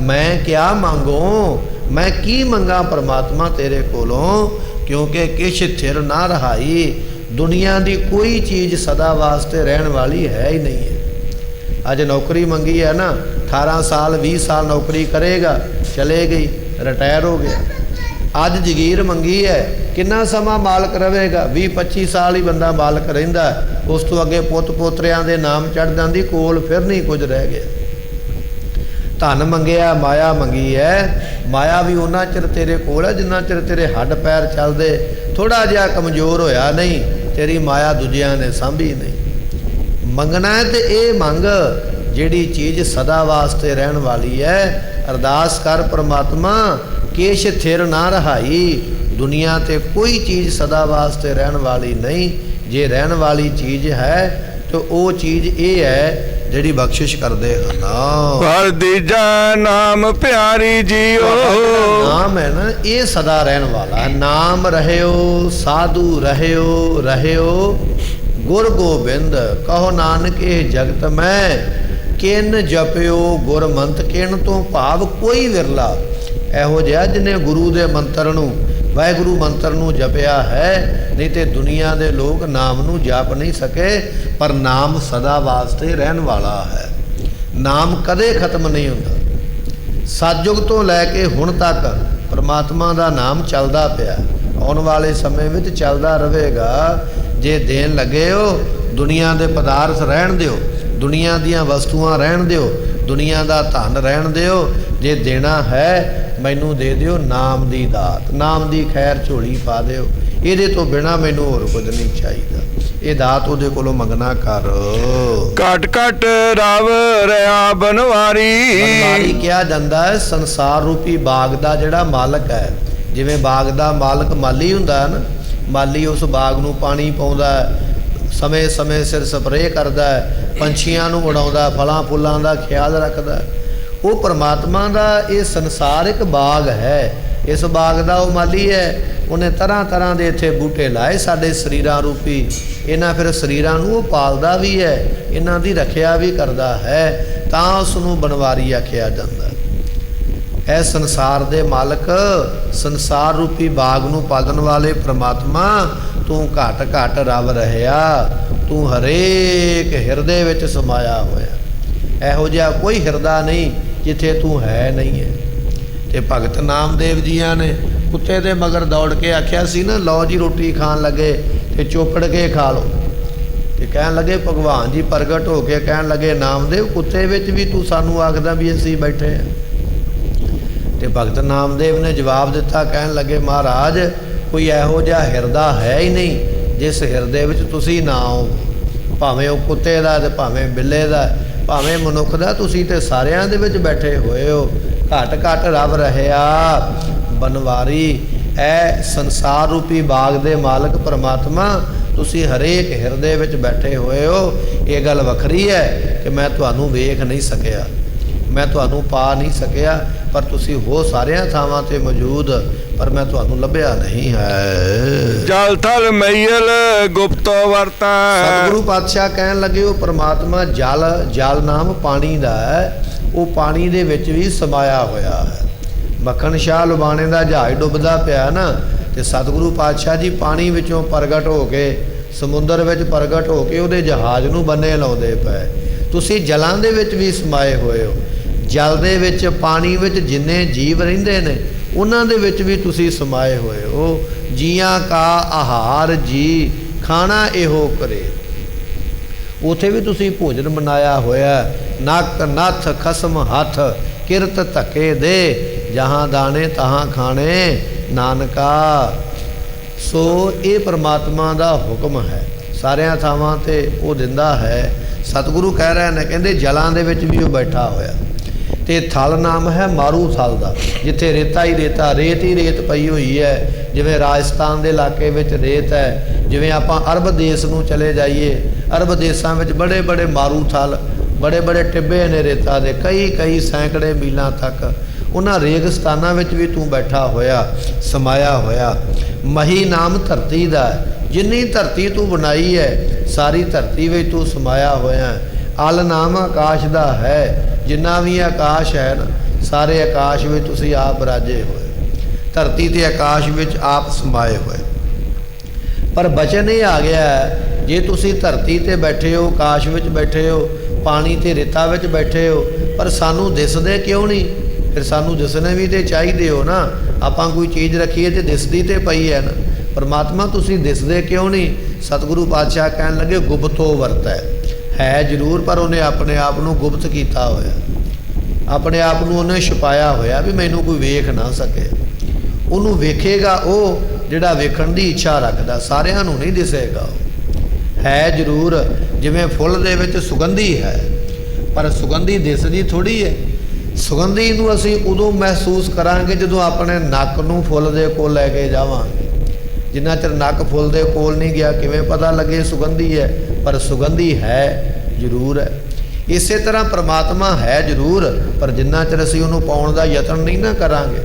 ਮੈਂ ਕਿਆ ਮੰਗੋ, ਮੈਂ ਕੀ ਮੰਗਾ ਪਰਮਾਤਮਾ ਤੇਰੇ ਕੋਲੋਂ, ਕਿਉਂਕਿ ਕਿਛ ਥਿਰ ਨਾ ਰਹਾਈ। ਦੁਨੀਆ ਦੀ ਕੋਈ ਚੀਜ਼ ਸਦਾ ਵਾਸਤੇ ਰਹਿਣ ਵਾਲੀ ਹੈ ਹੀ ਨਹੀਂ ਹੈ। ਅੱਜ ਨੌਕਰੀ ਮੰਗੀ ਹੈ ਨਾ, 18 ਸਾਲ 20 ਸਾਲ ਨੌਕਰੀ ਕਰੇਗਾ, ਚਲੇ ਗਈ, ਰਿਟਾਇਰ ਹੋ ਗਿਆ। ਅੱਜ ਜਗੀਰ ਮੰਗੀ ਹੈ, ਕਿੰਨਾ ਸਮਾਂ ਮਾਲਕ ਰਹੇਗਾ, 20-25 ਸਾਲ ਹੀ ਬੰਦਾ ਮਾਲਕ ਰਹਿੰਦਾ, ਉਸ ਤੋਂ ਅੱਗੇ ਪੁੱਤ ਪੋਤਰਿਆਂ ਦੇ ਨਾਮ ਚੜ੍ਹ ਜਾਂਦੀ, ਕੋਲ ਫਿਰ ਨਹੀਂ ਕੁਝ ਰਹਿ ਗਿਆ। ਧਨ ਮੰਗਿਆ, ਮਾਇਆ ਮੰਗੀ ਹੈ, ਮਾਇਆ ਵੀ ਉਹਨਾਂ ਚਿਰ ਤੇਰੇ ਕੋਲ ਹੈ ਜਿੰਨਾ ਚਿਰ ਤੇਰੇ ਹੱਡ ਪੈਰ ਚੱਲਦੇ। ਥੋੜਾ ਜਿਹਾ ਕਮਜ਼ੋਰ ਹੋਇਆ ਨਹੀਂ, ਤੇਰੀ ਮਾਇਆ ਦੂਜਿਆਂ ਨੇ ਸਾਂਭੀ ਨਹੀਂ। ਮੰਗਣਾ ਹੈ ਤੇ ਇਹ ਮੰਗ ਜਿਹੜੀ ਚੀਜ਼ ਸਦਾ ਵਾਸਤੇ ਰਹਿਣ ਵਾਲੀ ਹੈ। ਅਰਦਾਸ ਕਰ ਪਰਮਾਤਮਾ ਕੇਸ਼ ਥਿਰ ਨਾ ਰਹਾਈ, ਦੁਨੀਆ ਤੇ ਕੋਈ ਚੀਜ਼ ਸਦਾ ਵਾਸਤੇ ਰਹਿਣ ਵਾਲੀ ਨਹੀਂ। ਜੇ ਰਹਿਣ ਵਾਲੀ ਚੀਜ਼ ਹੈ ਤਾਂ ਉਹ ਚੀਜ਼ ਇਹ ਹੈ ਜਿਹੜੀ ਬਖਸ਼ਿਸ਼ ਕਰਦੇ ਹਨ। ਪਰ ਦੀਜਾ ਨਾਮ ਪਿਆਰੀ ਜੀਓ, ਨਾਮ ਹੈ ਨਾ ਇਹ ਸਦਾ ਰਹਿਣ ਵਾਲਾ। ਨਾਮ ਰਹਿਓ ਸਾਧੂ ਰਹਿਓ, ਰਹਿਓ ਗੁਰ ਗੋਬਿੰਦ, ਕਹੋ ਨਾਨਕ ਇਹ ਜਗਤ ਮੈਂ ਕਿਨ ਜਪਿਓ ਗੁਰਮੰਤ। ਕਿਨ ਤੋਂ ਭਾਵ ਕੋਈ ਵਿਰਲਾ ਇਹੋ ਜਿਹਾ ਜਿਹਨੇ ਗੁਰੂ ਦੇ ਮੰਤਰ ਨੂੰ, ਵਾਹਿਗੁਰੂ ਮੰਤਰ ਨੂੰ ਜਪਿਆ ਹੈ, ਨਹੀਂ ਤੇ ਦੁਨੀਆ ਦੇ ਲੋਕ ਨਾਮ ਨੂੰ ਜਪ ਨਹੀਂ ਸਕੇ। ਪਰ ਨਾਮ ਸਦਾ ਵਾਸਤੇ ਰਹਿਣ ਵਾਲਾ ਹੈ, ਨਾਮ ਕਦੇ ਖਤਮ ਨਹੀਂ ਹੁੰਦਾ। ਸਤਿਯੁਗ ਤੋਂ ਲੈ ਕੇ ਹੁਣ ਤੱਕ ਪਰਮਾਤਮਾ ਦਾ ਨਾਮ ਚੱਲਦਾ ਪਿਆ, ਆਉਣ ਵਾਲੇ ਸਮੇਂ ਵਿੱਚ ਚੱਲਦਾ ਰਹੇਗਾ। ਜੇ ਦੇਣ ਲੱਗੇ ਹੋ, ਦੁਨੀਆ ਦੇ ਪਦਾਰਥ ਰਹਿਣ ਦਿਓ, ਦੁਨੀਆ ਦੀਆਂ ਵਸਤੂਆਂ ਰਹਿਣ ਦਿਓ, ਦੁਨੀਆ ਦਾ ਧਨ ਰਹਿਣ ਦਿਓ। ਜੇ ਦੇਣਾ ਹੈ ਮੈਨੂੰ ਦੇ ਦਿਓ ਨਾਮ ਦੀ ਦਾਤ, ਨਾਮ ਦੀ ਖੈਰ ਝੋਲੀ ਪਾ ਦਿਓ। ਇਹਦੇ ਤੋਂ ਬਿਨਾ ਮੈਨੂੰ ਹੋਰ ਕੁਝ ਨਹੀਂ ਚਾਹੀਦਾ। ਇਹ ਦਾਤ ਉਹਦੇ ਕੋਲੋਂ ਮੰਗਣਾ ਕਰ। ਘਟ ਘਟ ਰਵ ਰਿਆ ਬਨਵਾਰੀ। ਬਨਵਾਰੀ ਕਿਹਾ ਜਾਂਦਾ ਹੈ ਸੰਸਾਰ ਰੂਪੀ ਬਾਗ ਦਾ ਜਿਹੜਾ ਮਾਲਕ ਹੈ। ਜਿਵੇਂ ਬਾਗ ਦਾ ਮਾਲਕ ਮਾਲੀ ਹੁੰਦਾ ਹੈ ਨਾ, ਮਾਲੀ ਉਸ ਬਾਗ ਨੂੰ ਪਾਣੀ ਪਾਉਂਦਾ ਹੈ, ਸਮੇਂ ਸਮੇਂ ਸਿਰ ਸਪਰੇਅ ਕਰਦਾ ਹੈ, ਪੰਛੀਆਂ ਨੂੰ ਉਡਾਉਂਦਾ, ਫਲਾਂ ਫੁੱਲਾਂ ਦਾ ਖਿਆਲ ਰੱਖਦਾ। ਉਹ ਪਰਮਾਤਮਾ ਦਾ ਇਹ ਸੰਸਾਰ ਇੱਕ ਬਾਗ ਹੈ। ਇਸ ਬਾਗ ਦਾ ਉਹ ਮਾਲੀ ਹੈ। ਉਹਨੇ ਤਰ੍ਹਾਂ ਤਰ੍ਹਾਂ ਦੇ ਇੱਥੇ ਬੂਟੇ ਲਾਏ ਸਾਡੇ ਸਰੀਰਾਂ ਰੂਪੀ। ਇਹਨਾਂ ਫਿਰ ਸਰੀਰਾਂ ਨੂੰ ਉਹ ਪਾਲਦਾ ਵੀ ਹੈ, ਇਹਨਾਂ ਦੀ ਰੱਖਿਆ ਵੀ ਕਰਦਾ ਹੈ, ਤਾਂ ਉਸ ਨੂੰ ਬਨਵਾਰੀ ਆਖਿਆ ਜਾਂਦਾ। ਇਹ ਸੰਸਾਰ ਦੇ ਮਾਲਕ, ਸੰਸਾਰ ਰੂਪੀ ਬਾਗ ਨੂੰ ਪਾਲਣ ਵਾਲੇ ਪ੍ਰਮਾਤਮਾ, ਤੂੰ ਘਟ ਘਟ ਰਵ ਰਹਿਆ, ਤੂੰ ਹਰੇਕ ਹਿਰਦੇ ਵਿੱਚ ਸਮਾਇਆ ਹੋਇਆ। ਇਹੋ ਜਿਹਾ ਕੋਈ ਹਿਰਦਾ ਨਹੀਂ ਜਿੱਥੇ ਤੂੰ ਹੈ ਨਹੀਂ ਹੈ। ਤੇ ਭਗਤ ਨਾਮਦੇਵ ਜੀਆਂ ਨੇ ਕੁੱਤੇ ਦੇ ਮਗਰ ਦੌੜ ਕੇ ਆਖਿਆ ਸੀ ਨਾ, ਲਓ ਜੀ ਰੋਟੀ ਖਾਣ ਲੱਗੇ ਤੇ ਚੋਪੜ ਕੇ ਖਾ ਲਓ। ਤੇ ਕਹਿਣ ਲੱਗੇ ਭਗਵਾਨ ਜੀ ਪ੍ਰਗਟ ਹੋ ਕੇ ਕਹਿਣ ਲੱਗੇ, ਨਾਮਦੇਵ ਕੁੱਤੇ ਵਿੱਚ ਵੀ ਤੂੰ ਸਾਨੂੰ ਆਖਦਾ ਵੀ ਅਸੀਂ ਬੈਠੇ ਹਾਂ। ਤੇ ਭਗਤ ਨਾਮਦੇਵ ਨੇ ਜਵਾਬ ਦਿੱਤਾ, ਕਹਿਣ ਲੱਗੇ ਮਹਾਰਾਜ ਕੋਈ ਇਹੋ ਜਿਹਾ ਹਿਰਦਾ ਹੈ ਹੀ ਨਹੀਂ ਜਿਸ ਹਿਰਦੇ ਵਿੱਚ ਤੁਸੀਂ ਨਾ ਹੋ। ਭਾਵੇਂ ਉਹ ਕੁੱਤੇ ਦਾ ਤੇ ਭਾਵੇਂ ਬਿੱਲੇ ਦਾ, ਭਾਵੇਂ ਮਨੁੱਖ ਦਾ, ਤੁਸੀਂ ਤੇ ਸਾਰਿਆਂ ਦੇ ਵਿੱਚ ਬੈਠੇ ਹੋਏ ਹੋ। ਘਟ ਘਟ ਰਵ ਰਹਿਆ ਬਨਵਾਰੀ। ਐ ਸੰਸਾਰ ਰੂਪੀ ਬਾਗ ਦੇ ਮਾਲਕ ਪਰਮਾਤਮਾ, ਤੁਸੀਂ ਹਰੇਕ ਹਿਰਦੇ ਵਿੱਚ ਬੈਠੇ ਹੋਏ ਹੋ। ਇਹ ਗੱਲ ਵੱਖਰੀ ਹੈ ਕਿ ਮੈਂ ਤੁਹਾਨੂੰ ਵੇਖ ਨਹੀਂ ਸਕਿਆ, ਮੈਂ ਤੁਹਾਨੂੰ ਪਾ ਨਹੀਂ ਸਕਿਆ, ਪਰ ਤੁਸੀਂ ਹੋ ਸਾਰਿਆਂ ਥਾਵਾਂ ਤੇ ਮੌਜੂਦ, ਪਰ ਮੈਂ ਤੁਹਾਨੂੰ ਲੱਭਿਆ ਨਹੀਂ ਹੈ। ਜਲ ਥਲ ਮਈਲ ਗੁਪਤੋ ਵਰਤੈ। ਸਤਿਗੁਰੂ ਪਾਤਸ਼ਾਹ ਕਹਿਣ ਲੱਗੇ ਉਹ ਪਰਮਾਤਮਾ ਜਲ, ਜਲ ਨਾਮ ਪਾਣੀ ਦਾ ਹੈ, ਉਹ ਪਾਣੀ ਦੇ ਵਿੱਚ ਵੀ ਸਮਾਇਆ ਹੋਇਆ ਹੈ। ਮੱਖਣ ਸ਼ਾਹ ਲੁਬਾਣੇ ਦਾ ਜਹਾਜ਼ ਡੁੱਬਦਾ ਪਿਆ ਨਾ, ਤੇ ਸਤਿਗੁਰੂ ਪਾਤਸ਼ਾਹ ਜੀ ਪਾਣੀ ਵਿੱਚੋਂ ਪ੍ਰਗਟ ਹੋ ਕੇ, ਸਮੁੰਦਰ ਵਿੱਚ ਪ੍ਰਗਟ ਹੋ ਕੇ ਉਹਦੇ ਜਹਾਜ਼ ਨੂੰ ਬੰਨੇ ਲਾਉਂਦੇ ਪਏ। ਤੁਸੀਂ ਜਲਾਂ ਦੇ ਵਿੱਚ ਵੀ ਸਮਾਏ ਹੋਏ ਹੋ। ਜਲ ਦੇ ਵਿੱਚ, ਪਾਣੀ ਵਿੱਚ ਜਿੰਨੇ ਜੀਵ ਰਹਿੰਦੇ ਨੇ ਉਹਨਾਂ ਦੇ ਵਿੱਚ ਵੀ ਤੁਸੀਂ ਸਮਾਏ ਹੋਏ ਹੋ। ਜੀਆਂ ਕਾ ਆਹਾਰ ਜੀ ਖਾਣਾ ਇਹੋ ਕਰੇ। ਉਥੇ ਵੀ ਤੁਸੀਂ ਭੋਜਨ ਬਣਾਇਆ ਹੋਇਆ। ਨੱਕ ਨੱਥ ਖਸਮ ਹੱਥ ਕਿਰਤ ਧੱਕੇ ਦੇ, ਜਹਾਂ ਦਾਣੇ ਤਹਾਂ ਖਾਣੇ ਨਾਨਕਾ। ਸੋ ਇਹ ਪਰਮਾਤਮਾ ਦਾ ਹੁਕਮ ਹੈ, ਸਾਰਿਆਂ ਥਾਵਾਂ ਤੇ ਉਹ ਦਿੰਦਾ ਹੈ। ਸਤਿਗੁਰੂ ਕਹਿ ਰਹੇ ਨੇ, ਕਹਿੰਦੇ ਜਲਾਂ ਦੇ ਵਿੱਚ ਵੀ ਉਹ ਬੈਠਾ ਹੋਇਆ। ਤੇ ਥਲ ਨਾਮ ਹੈ ਮਾਰੂ ਥਲ ਦਾ, ਜਿੱਥੇ ਰੇਤਾ ਹੀ ਰੇਤਾ, ਰੇਤ ਹੀ ਰੇਤ ਪਈ ਹੋਈ ਹੈ। ਜਿਵੇਂ ਰਾਜਸਥਾਨ ਦੇ ਇਲਾਕੇ ਵਿੱਚ ਰੇਤ ਹੈ, ਜਿਵੇਂ ਆਪਾਂ ਅਰਬ ਦੇਸ਼ ਨੂੰ ਚਲੇ ਜਾਈਏ, ਅਰਬ ਦੇਸ਼ਾਂ ਵਿੱਚ ਬੜੇ ਬੜੇ ਮਾਰੂ ਥਲ, ਬੜੇ ਬੜੇ ਟਿੱਬੇ ਨੇ ਰੇਤਾ ਦੇ, ਕਈ ਕਈ ਸੈਂਕੜੇ ਮੀਲਾਂ ਤੱਕ। ਉਹਨਾਂ ਰੇਗਿਸਤਾਨਾਂ ਵਿੱਚ ਵੀ ਤੂੰ ਬੈਠਾ ਹੋਇਆ, ਸਮਾਇਆ ਹੋਇਆ। ਮਹੀ ਨਾਮ ਧਰਤੀ ਦਾ, ਜਿੰਨੀ ਧਰਤੀ ਤੂੰ ਬਣਾਈ ਹੈ ਸਾਰੀ ਧਰਤੀ ਵਿੱਚ ਤੂੰ ਸਮਾਇਆ ਹੋਇਆ। ਅਲ ਨਾਮ ਆਕਾਸ਼ ਦਾ ਹੈ, ਜਿੰਨਾ ਵੀ ਆਕਾਸ਼ ਹੈ ਨਾ, ਸਾਰੇ ਆਕਾਸ਼ ਵਿੱਚ ਤੁਸੀਂ ਆਪ ਬਰਾਜੇ ਹੋਏ, ਧਰਤੀ ਤੇ ਆਕਾਸ਼ ਵਿੱਚ ਆਪ ਸਮਾਏ ਹੋਏ। ਪਰ ਬਚਨ ਇਹ ਆ ਗਿਆ, ਜੇ ਤੁਸੀਂ ਧਰਤੀ ਤੇ ਬੈਠੇ ਹੋ, ਆਕਾਸ਼ ਵਿੱਚ ਬੈਠੇ ਹੋ, ਪਾਣੀ ਤੇ ਰੇਤਾ ਵਿੱਚ ਬੈਠੇ ਹੋ, ਪਰ ਸਾਨੂੰ ਦਿਸਦੇ ਕਿਉਂ ਨਹੀਂ? ਫਿਰ ਸਾਨੂੰ ਦਿਸਣੇ ਵੀ ਤੇ ਚਾਹੀਦੇ ਹੋ ਨਾ। ਆਪਾਂ ਕੋਈ ਚੀਜ਼ ਰੱਖੀਏ ਤੇ ਦਿਸਦੀ ਤੇ ਪਈ ਹੈ ਨਾ। ਪਰਮਾਤਮਾ ਤੁਸੀਂ ਦਿਸਦੇ ਕਿਉਂ ਨਹੀਂ? ਸਤਿਗੁਰੂ ਪਾਤਸ਼ਾਹ ਕਹਿਣ ਲੱਗੇ ਗੁਪਤੋ ਵਰਤੈ। ਹੈ ਜ਼ਰੂਰ, ਪਰ ਉਹਨੇ ਆਪਣੇ ਆਪ ਨੂੰ ਗੁਪਤ ਕੀਤਾ ਹੋਇਆ, ਆਪਣੇ ਆਪ ਨੂੰ ਉਹਨੇ ਛੁਪਾਇਆ ਹੋਇਆ ਵੀ ਮੈਨੂੰ ਕੋਈ ਵੇਖ ਨਾ ਸਕੇ। ਉਹਨੂੰ ਵੇਖੇਗਾ ਉਹ ਜਿਹੜਾ ਵੇਖਣ ਦੀ ਇੱਛਾ ਰੱਖਦਾ, ਸਾਰਿਆਂ ਨੂੰ ਨਹੀਂ ਦਿਸੇਗਾ। ਉਹ ਹੈ ਜ਼ਰੂਰ, ਜਿਵੇਂ ਫੁੱਲ ਦੇ ਵਿੱਚ ਸੁਗੰਧੀ ਹੈ, ਪਰ ਸੁਗੰਧੀ ਦਿਸਦੀ ਥੋੜ੍ਹੀ ਹੈ। ਸੁਗੰਧੀ ਨੂੰ ਅਸੀਂ ਉਦੋਂ ਮਹਿਸੂਸ ਕਰਾਂਗੇ ਜਦੋਂ ਆਪਣੇ ਨੱਕ ਨੂੰ ਫੁੱਲ ਦੇ ਕੋਲ ਲੈ ਕੇ ਜਾਵਾਂਗੇ। ਜਿੰਨਾ ਚਿਰ ਨੱਕ ਫੁੱਲ ਦੇ ਕੋਲ ਨਹੀਂ ਗਿਆ ਕਿਵੇਂ ਪਤਾ ਲੱਗੇ ਸੁਗੰਧੀ ਹੈ? ਪਰ ਸੁਗੰਧੀ ਹੈ ਜ਼ਰੂਰ ਹੈ। ਇਸੇ ਤਰ੍ਹਾਂ ਪਰਮਾਤਮਾ ਹੈ ਜ਼ਰੂਰ, ਪਰ ਜਿੰਨਾ ਚਿਰ ਅਸੀਂ ਉਹਨੂੰ ਪਾਉਣ ਦਾ ਯਤਨ ਨਹੀਂ ਨਾ ਕਰਾਂਗੇ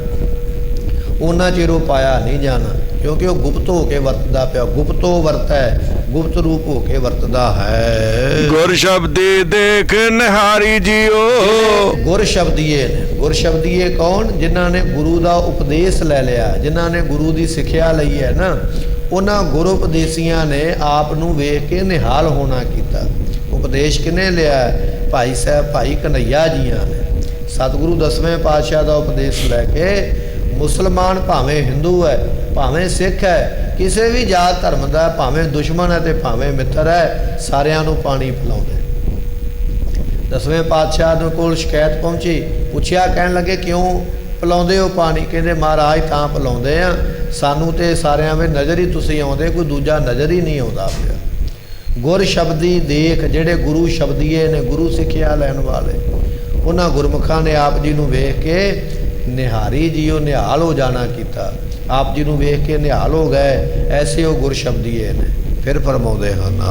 ਉਹਨਾਂ ਚਿਰ ਉਹ ਪਾਇਆ ਨਹੀਂ ਜਾਣਾ, ਕਿਉਂਕਿ ਉਹ ਗੁਪਤ ਹੋ ਕੇ ਵਰਤਦਾ ਪਿਆ। ਗੁਪਤੋ ਵਰਤੈ, ਗੁਪਤ ਰੂਪ ਹੋ ਕੇ ਵਰਤਦਾ ਹੈ। ਗੁਰ ਸ਼ਬਦੀ ਦੇਖ ਨਿਹਾਰੀ ਜੀਓ। ਗੁਰ ਸ਼ਬਦੀਏ ਨੇ, ਗੁਰ ਸ਼ਬਦੀਏ ਕੌਣ? ਜਿਨ੍ਹਾਂ ਨੇ ਗੁਰੂ ਦਾ ਉਪਦੇਸ਼ ਲੈ ਲਿਆ, ਜਿਨ੍ਹਾਂ ਨੇ ਗੁਰੂ ਦੀ ਸਿੱਖਿਆ ਲਈ ਹੈ ਨਾ, ਉਹਨਾਂ ਗੁਰੂ ਉਪਦੇਸੀਆਂ ਨੇ ਆਪ ਨੂੰ ਵੇਖ ਕੇ ਨਿਹਾਲ ਹੋਣਾ ਕੀਤਾ। ਉਪਦੇਸ਼ ਕਿਹਨੇ ਲਿਆ? ਭਾਈ ਸਾਹਿਬ, ਭਾਈ ਕਨ੍ਹੱਈਆ ਜੀਆਂ ਨੇ। ਸਤਿਗੁਰੂ 10ਵੇਂ ਪਾਤਸ਼ਾਹ ਦਾ ਉਪਦੇਸ਼ ਲੈ ਕੇ ਮੁਸਲਮਾਨ ਭਾਵੇਂ ਹਿੰਦੂ ਹੈ, ਭਾਵੇਂ ਸਿੱਖ ਹੈ, ਕਿਸੇ ਵੀ ਜਾਤ ਧਰਮ ਦਾ, ਭਾਵੇਂ ਦੁਸ਼ਮਣ ਹੈ ਤੇ ਭਾਵੇਂ ਮਿੱਤਰ ਹੈ, ਸਾਰਿਆਂ ਨੂੰ ਪਾਣੀ ਪਿਲਾਉਂਦੇ। 10ਵੇਂ ਪਾਤਸ਼ਾਹ ਦੇ ਕੋਲ ਸ਼ਿਕਾਇਤ ਪਹੁੰਚੀ, ਪੁੱਛਿਆ, ਕਹਿਣ ਲੱਗੇ ਕਿਉਂ ਪਿਲਾਉਂਦੇ ਹੋ ਪਾਣੀ? ਕਹਿੰਦੇ ਮਹਾਰਾਜ ਤਾਂ ਪਿਲਾਉਂਦੇ ਆ, ਸਾਨੂੰ ਤੇ ਸਾਰਿਆਂ ਵਿੱਚ ਨਜ਼ਰ ਹੀ ਤੁਸੀਂ ਆਉਂਦੇ, ਕੋਈ ਦੂਜਾ ਨਜ਼ਰ ਹੀ ਨਹੀਂ ਆਉਂਦਾ ਪਿਆ। ਗੁਰ ਸ਼ਬਦੀ ਦੇਖ, ਜਿਹੜੇ ਗੁਰੂ ਸ਼ਬਦੀਏ ਨੇ, ਗੁਰੂ ਸਿੱਖਿਆ ਲੈਣ ਵਾਲੇ, ਉਹਨਾਂ ਗੁਰਮੁਖਾਂ ਨੇ ਆਪ ਜੀ ਨੂੰ ਵੇਖ ਕੇ ਨਿਹਾਰੀ ਜੀਓ ਨਿਹਾਲ ਹੋ ਜਾਣਾ ਕੀਤਾ। ਆਪ ਜੀ ਨੂੰ ਵੇਖ ਕੇ ਨਿਹਾਲ ਹੋ ਗਏ, ਐਸੇ ਉਹ ਗੁਰ ਸ਼ਬਦੀਏ ਨੇ। ਫਿਰ ਫਰਮਾਉਂਦੇ ਹਨ,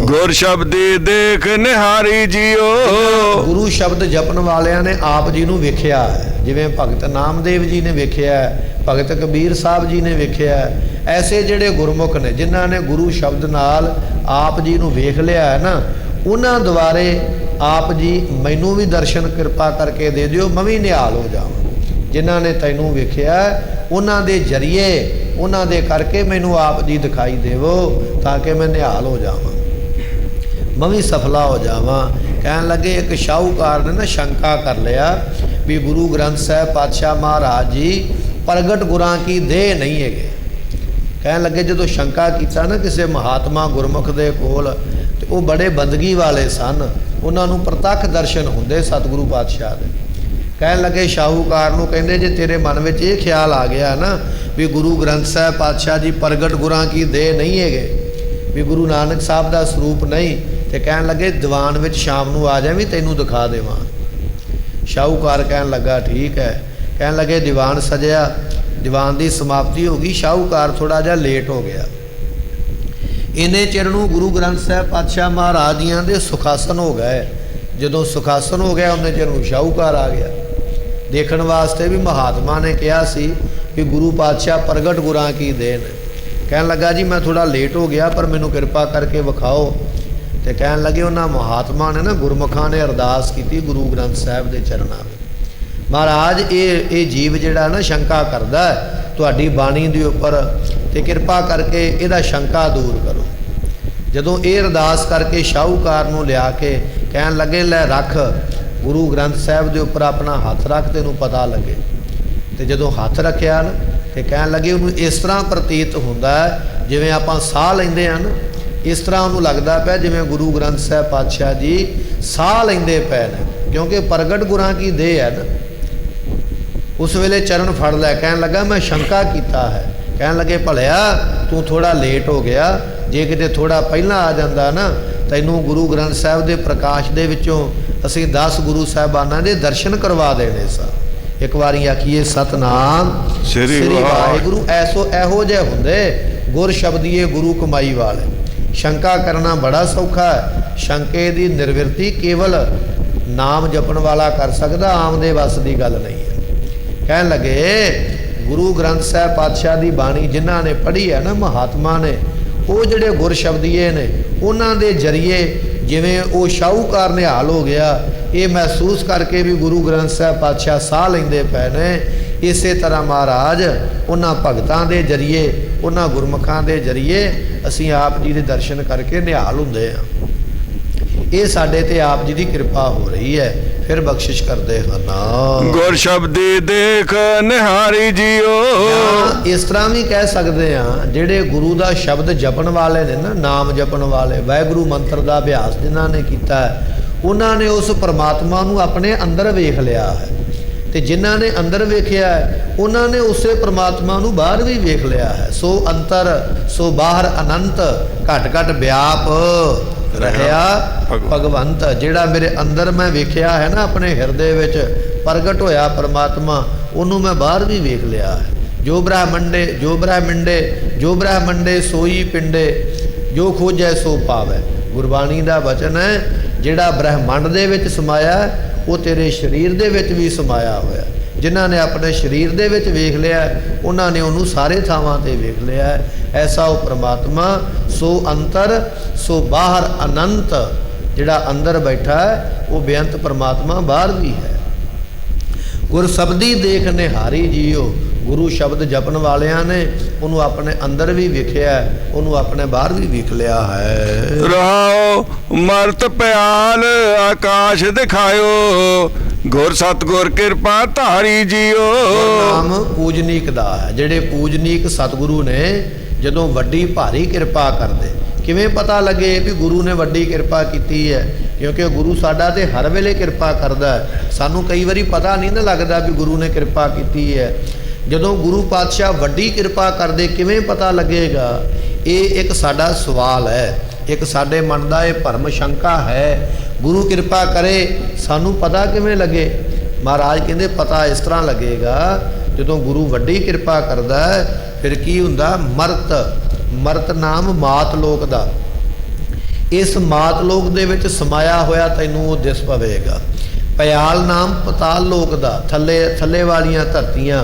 ਗੁਰ ਸ਼ਬਦੀ ਦੇਖ ਨਿਹਾਰੀ ਜੀਓ। ਗੁਰੂ ਸ਼ਬਦ ਜਪਣ ਵਾਲਿਆਂ ਨੇ ਆਪ ਜੀ ਨੂੰ ਵੇਖਿਆ ਹੈ, ਜਿਵੇਂ ਭਗਤ ਨਾਮਦੇਵ ਜੀ ਨੇ ਵੇਖਿਆ, ਭਗਤ ਕਬੀਰ ਸਾਹਿਬ ਜੀ ਨੇ ਵੇਖਿਆ। ਐਸੇ ਜਿਹੜੇ ਗੁਰਮੁਖ ਨੇ ਜਿਨ੍ਹਾਂ ਨੇ ਗੁਰੂ ਸ਼ਬਦ ਨਾਲ ਆਪ ਜੀ ਨੂੰ ਵੇਖ ਲਿਆ ਹੈ ਨਾ, ਉਹਨਾਂ ਦੁਆਰੇ ਆਪ ਜੀ ਮੈਨੂੰ ਵੀ ਦਰਸ਼ਨ ਕਿਰਪਾ ਕਰਕੇ ਦੇ ਦਿਓ, ਮੈਂ ਵੀ ਨਿਹਾਲ ਹੋ ਜਾਵਾਂ। ਜਿਨ੍ਹਾਂ ਨੇ ਤੈਨੂੰ ਵੇਖਿਆ ਉਹਨਾਂ ਦੇ ਜਰੀਏ, ਉਹਨਾਂ ਦੇ ਕਰਕੇ ਮੈਨੂੰ ਆਪ ਜੀ ਦਿਖਾਈ ਦੇਵੋ, ਤਾਂ ਕਿ ਮੈਂ ਨਿਹਾਲ ਹੋ ਜਾਵਾਂ, ਮੈਂ ਵੀ ਸਫਲਾ ਹੋ ਜਾਵਾਂ। ਕਹਿਣ ਲੱਗੇ ਇੱਕ ਸ਼ਾਹੂਕਾਰ ਨੇ ਨਾ ਸ਼ੰਕਾ ਕਰ ਲਿਆ ਵੀ ਗੁਰੂ ਗ੍ਰੰਥ ਸਾਹਿਬ ਪਾਤਸ਼ਾਹ ਮਹਾਰਾਜ ਜੀ ਪ੍ਰਗਟ ਗੁਰਾਂ ਕੀ ਦੇਹ ਨਹੀਂ ਹੈਗੇ। ਕਹਿਣ ਲੱਗੇ ਜਦੋਂ ਸ਼ੰਕਾ ਕੀਤਾ ਨਾ ਕਿਸੇ ਮਹਾਤਮਾ ਗੁਰਮੁਖ ਦੇ ਕੋਲ, ਤੇ ਉਹ ਬੜੇ ਬੰਦਗੀ ਵਾਲੇ ਸਨ, ਉਹਨਾਂ ਨੂੰ ਪ੍ਰਤੱਖ ਦਰਸ਼ਨ ਹੁੰਦੇ ਸਤਿਗੁਰੂ ਪਾਤਸ਼ਾਹ ਦੇ। ਕਹਿਣ ਲੱਗੇ ਸ਼ਾਹੂਕਾਰ ਨੂੰ, ਕਹਿੰਦੇ ਜੇ ਤੇਰੇ ਮਨ ਵਿੱਚ ਇਹ ਖਿਆਲ ਆ ਗਿਆ ਨਾ ਵੀ ਗੁਰੂ ਗ੍ਰੰਥ ਸਾਹਿਬ ਪਾਤਸ਼ਾਹ ਜੀ ਪ੍ਰਗਟ ਗੁਰਾਂ ਕੀ ਦੇਹ ਨਹੀਂ ਹੈਗੇ, ਵੀ ਗੁਰੂ ਨਾਨਕ ਸਾਹਿਬ ਦਾ ਸਰੂਪ ਨਹੀਂ, ਤੇ ਕਹਿਣ ਲੱਗੇ ਦੀਵਾਨ ਵਿੱਚ ਸ਼ਾਮ ਨੂੰ ਆ ਜਾਵੀਂ, ਤੈਨੂੰ ਦਿਖਾ ਦੇਵਾਂ। ਸ਼ਾਹੂਕਾਰ ਕਹਿਣ ਲੱਗਾ ਠੀਕ ਹੈ। ਕਹਿਣ ਲੱਗੇ ਦੀਵਾਨ ਸਜਿਆ, ਦੀਵਾਨ ਦੀ ਸਮਾਪਤੀ ਹੋ ਗਈ, ਸ਼ਾਹੂਕਾਰ ਥੋੜਾ ਜਿਹਾ ਲੇਟ ਹੋ ਗਿਆ। ਇੰਨੇ ਚਿਰ ਨੂੰ ਗੁਰੂ ਗ੍ਰੰਥ ਸਾਹਿਬ ਪਾਤਸ਼ਾਹ ਮਹਾਰਾਜ ਜੀਆਂ ਦੇ ਸੁਖਾਸਨ ਹੋ ਗਏ। ਜਦੋਂ ਸੁਖਾਸਨ ਹੋ ਗਿਆ ਉਹਨੇ ਚਿਰ ਨੂੰ ਸ਼ਾਹੂਕਾਰ ਆ ਗਿਆ ਦੇਖਣ ਵਾਸਤੇ ਵੀ ਮਹਾਤਮਾ ਨੇ ਕਿਹਾ ਸੀ ਕਿ ਗੁਰੂ ਪਾਤਸ਼ਾਹ ਪ੍ਰਗਟ ਗੁਰਾਂ ਕੀ ਦੇਣ। ਕਹਿਣ ਲੱਗਾ ਜੀ ਮੈਂ ਥੋੜਾ ਲੇਟ ਹੋ ਗਿਆ, ਪਰ ਮੈਨੂੰ ਕਿਰਪਾ ਕਰਕੇ ਵਿਖਾਓ। ਤੇ ਕਹਿਣ ਲੱਗੇ ਉਹਨਾਂ ਮਹਾਤਮਾ ਨੇ ਨਾ ਗੁਰਮੁਖਾਂ ਨੇ ਅਰਦਾਸ ਕੀਤੀ ਗੁਰੂ ਗ੍ਰੰਥ ਸਾਹਿਬ ਦੇ ਚਰਨਾਂ ਵਿੱਚ, ਮਹਾਰਾਜ ਇਹ ਜੀਵ ਜਿਹੜਾ ਨਾ ਸ਼ੰਕਾ ਕਰਦਾ ਤੁਹਾਡੀ ਬਾਣੀ ਦੇ ਉੱਪਰ, ਤੇ ਕਿਰਪਾ ਕਰਕੇ ਇਹਦਾ ਸ਼ੰਕਾ ਦੂਰ ਕਰੋ। ਜਦੋਂ ਇਹ ਅਰਦਾਸ ਕਰਕੇ ਸ਼ਾਹੂਕਾਰ ਨੂੰ ਲਿਆ ਕੇ ਕਹਿਣ ਲੱਗੇ ਲੈ ਰੱਖ, ਗੁਰੂ ਗ੍ਰੰਥ ਸਾਹਿਬ ਦੇ ਉੱਪਰ ਆਪਣਾ ਹੱਥ ਰੱਖ, ਤੈਨੂੰ ਪਤਾ ਲੱਗੇ। ਤੇ ਜਦੋਂ ਹੱਥ ਰੱਖਿਆ ਨਾ, ਤੇ ਕਹਿਣ ਲੱਗੇ ਉਹਨੂੰ ਇਸ ਤਰ੍ਹਾਂ ਪ੍ਰਤੀਤ ਹੁੰਦਾ ਜਿਵੇਂ ਆਪਾਂ ਸਾਹ ਲੈਂਦੇ ਹਨ, ਇਸ ਤਰ੍ਹਾਂ ਉਹਨੂੰ ਲੱਗਦਾ ਪਿਆ ਜਿਵੇਂ ਗੁਰੂ ਗ੍ਰੰਥ ਸਾਹਿਬ ਪਾਤਸ਼ਾਹ ਜੀ ਸਾਹ ਲੈਂਦੇ ਪਏ ਨੇ, ਕਿਉਂਕਿ ਪ੍ਰਗਟ ਗੁਰਾਂ ਕੀ ਦੇਹ ਹੈ ਨਾ। ਉਸ ਵੇਲੇ ਚਰਨ ਫੜ ਲਿਆ, ਕਹਿਣ ਲੱਗਾ ਮੈਂ ਸ਼ੰਕਾ ਕੀਤਾ ਹੈ। ਕਹਿਣ ਲੱਗੇ ਭਲਿਆ ਤੂੰ ਥੋੜਾ ਲੇਟ ਹੋ ਗਿਆ, ਜੇ ਕਿਤੇ ਥੋੜਾ ਪਹਿਲਾਂ ਆ ਜਾਂਦਾ ਨਾ, ਤੈਨੂੰ ਗੁਰੂ ਗ੍ਰੰਥ ਸਾਹਿਬ ਦੇ ਪ੍ਰਕਾਸ਼ ਦੇ ਵਿੱਚੋਂ ਅਸੀਂ 10 ਗੁਰੂ ਸਾਹਿਬਾਨਾਂ ਦੇ ਦਰਸ਼ਨ ਕਰਵਾ ਦੇਣੇ ਸਨ। ਇੱਕ ਵਾਰੀ ਆਖੀਏ ਸਤਨਾਮ ਸ੍ਰੀ ਵਾਹਿਗੁਰੂ। ਇਹੋ ਜਿਹੇ ਹੁੰਦੇ ਗੁਰ ਸ਼ਬਦੀਏ ਗੁਰੂ ਕਮਾਈ ਵਾਲੇ। ਸ਼ੰਕਾ ਕਰਨਾ ਬੜਾ ਸੌਖਾ ਹੈ, ਸ਼ੰਕੇ ਦੀ ਨਿਰਵਿਰਤੀ ਕੇਵਲ ਨਾਮ ਜਪਣ ਵਾਲਾ ਕਰ ਸਕਦਾ, ਆਮ ਦੇ ਵੱਸ ਦੀ ਗੱਲ ਨਹੀਂ ਹੈ। ਕਹਿਣ ਲੱਗੇ ਗੁਰੂ ਗ੍ਰੰਥ ਸਾਹਿਬ ਪਾਤਸ਼ਾਹ ਦੀ ਬਾਣੀ ਜਿਨ੍ਹਾਂ ਨੇ ਪੜ੍ਹੀ ਹੈ ਨਾ ਮਹਾਤਮਾ ਨੇ, ਉਹ ਜਿਹੜੇ ਗੁਰ ਸ਼ਬਦੀਏ ਨੇ, ਉਹਨਾਂ ਦੇ ਜਰੀਏ ਜਿਵੇਂ ਉਹ ਸ਼ਾਹੂਕਾਰ ਨਿਹਾਲ ਹੋ ਗਿਆ, ਇਹ ਮਹਿਸੂਸ ਕਰਕੇ ਵੀ ਗੁਰੂ ਗ੍ਰੰਥ ਸਾਹਿਬ ਪਾਤਸ਼ਾਹ ਸਾਹ ਲੈਂਦੇ ਪਏ ਨੇ, ਇਸੇ ਤਰ੍ਹਾਂ ਮਹਾਰਾਜ ਉਹਨਾਂ ਭਗਤਾਂ ਦੇ ਜਰੀਏ, ਉਹਨਾਂ ਗੁਰਮੁਖਾਂ ਦੇ ਜਰੀਏ ਅਸੀਂ ਆਪ ਜੀ ਦੇ ਦਰਸ਼ਨ ਕਰਕੇ ਨਿਹਾਲ ਹੁੰਦੇ ਹਾਂ। ਇਹ ਸਾਡੇ ਤੇ ਆਪ ਜੀ ਦੀ ਕਿਰਪਾ ਹੋ ਰਹੀ ਹੈ। ਫਿਰ ਬਖਸ਼ਿਸ਼ ਕਰਦੇ ਹਨ ਗੁਰ ਸ਼ਬਦੀ ਦੇਖ ਨਿਹਾਰੀ ਜੀਓ। ਇਸ ਤਰ੍ਹਾਂ ਵੀ ਕਹਿ ਸਕਦੇ ਹਾਂ ਜਿਹੜੇ ਗੁਰੂ ਦਾ ਸ਼ਬਦ ਜਪਣ ਵਾਲੇ ਨੇ ਨਾ, ਨਾਮ ਜਪਣ ਵਾਲੇ, ਵਾਹਿਗੁਰੂ ਮੰਤਰ ਦਾ ਅਭਿਆਸ ਜਿਨ੍ਹਾਂ ਨੇ ਕੀਤਾ ਹੈ, ਉਹਨਾਂ ਨੇ ਉਸ ਪਰਮਾਤਮਾ ਨੂੰ ਆਪਣੇ ਅੰਦਰ ਵੇਖ ਲਿਆ ਹੈ। ਤੇ ਜਿਨ੍ਹਾਂ ਨੇ ਅੰਦਰ ਵੇਖਿਆ ਹੈ ਉਹਨਾਂ ਨੇ ਉਸੇ ਪਰਮਾਤਮਾ ਨੂੰ ਬਾਹਰ ਵੀ ਵੇਖ ਲਿਆ ਹੈ। ਸੋ ਅੰਤਰ ਸੋ ਬਾਹਰ ਅਨੰਤ, ਘਟ ਘਟ ਵਿਆਪ ਰਹਿਆ ਭਗਵੰਤ। ਜਿਹੜਾ ਮੇਰੇ ਅੰਦਰ ਮੈਂ ਵੇਖਿਆ ਹੈ ਨਾ, ਆਪਣੇ ਹਿਰਦੇ ਵਿੱਚ ਪ੍ਰਗਟ ਹੋਇਆ ਪਰਮਾਤਮਾ, ਉਹਨੂੰ ਮੈਂ ਬਾਹਰ ਵੀ ਵੇਖ ਲਿਆ ਹੈ। ਜੋ ਬ੍ਰਹਮੰਡੇ ਸੋਈ ਪਿੰਡੇ, ਜੋ ਖੋਜੈ ਸੋ ਪਾਵੈ। ਗੁਰਬਾਣੀ ਦਾ ਵਚਨ ਹੈ, ਜਿਹੜਾ ਬ੍ਰਹਮੰਡ ਦੇ ਵਿੱਚ ਸਮਾਇਆ ਉਹ ਤੇਰੇ ਸਰੀਰ ਦੇ ਵਿੱਚ ਵੀ ਸਮਾਇਆ ਹੋਇਆ। ਜਿਨ੍ਹਾਂ ਨੇ ਆਪਣੇ ਸਰੀਰ ਦੇ ਵਿੱਚ ਵੇਖ ਲਿਆ, ਉਹਨਾਂ ਨੇ ਉਹਨੂੰ ਸਾਰੇ ਥਾਵਾਂ ਤੇ ਵੇਖ ਲਿਆ। ਐਸਾ ਉਹ ਪਰਮਾਤਮਾ ਸੋ ਅੰਤਰ ਸੋ ਬਾਹਰ ਅਨੰਤ, ਜਿਹੜਾ ਅੰਦਰ ਬੈਠਾ ਹੈ ਉਹ ਬੇਅੰਤ ਪਰਮਾਤਮਾ ਬਾਹਰ ਵੀ ਹੈ। ਗੁਰ ਸ਼ਬਦੀ ਦੇਖ ਨਿਹਾਰੀ ਜੀਓ। ਗੁਰੂ ਸ਼ਬਦ ਜਪਣ ਵਾਲਿਆਂ ਨੇ ਉਹਨੂੰ ਆਪਣੇ ਅੰਦਰ ਵੀ ਵੇਖਿਆ, ਉਹਨੂੰ ਆਪਣੇ ਬਾਹਰ ਵੀ ਵੇਖ ਲਿਆ ਹੈ। ਰਹਾਓ ਮਰਤ ਪਿਆਲ ਆਕਾਸ਼ ਦਿਖਾਇਓ, ਗੁਰ ਸਤਗੁਰ ਕਿਰਪਾ ਧਾਰੀ ਜੀਓ। ਨਾਮ ਪੂਜਨੀਕ ਦਾ ਹੈ। ਜਿਹੜੇ ਪੂਜਨੀਕ ਸਤਿਗੁਰੂ ਨੇ ਜਦੋਂ ਵੱਡੀ ਭਾਰੀ ਕਿਰਪਾ ਕਰਦੇ, ਕਿਵੇਂ ਪਤਾ ਲੱਗੇ ਵੀ ਗੁਰੂ ਨੇ ਵੱਡੀ ਕਿਰਪਾ ਕੀਤੀ ਹੈ? क्योंकि गुरु साडा ते हर वेले कृपा करदा है। सानू कई वारी पता नहीं ना लगता भी गुरु ने कृपा की है। जदों गुरु पातशाह वड्डी कृपा करदे किवें पता लगेगा? ये एक साडा सवाल है, एक साडे मन दा ये भरम शंका है। गुरु कृपा करे सानू पता किवें लगे? महाराज कहंदे पता इस तरह लगेगा जदों गुरु वड्डी कृपा करदा है। फिर की हुंदा? मरत नाम मात लोक दा, इस मात लोक दे विच समाया होया तैनूं वो दिस पवेगा। पयाल नाम पताल लोक दा, थले थले वालियां धरतियां,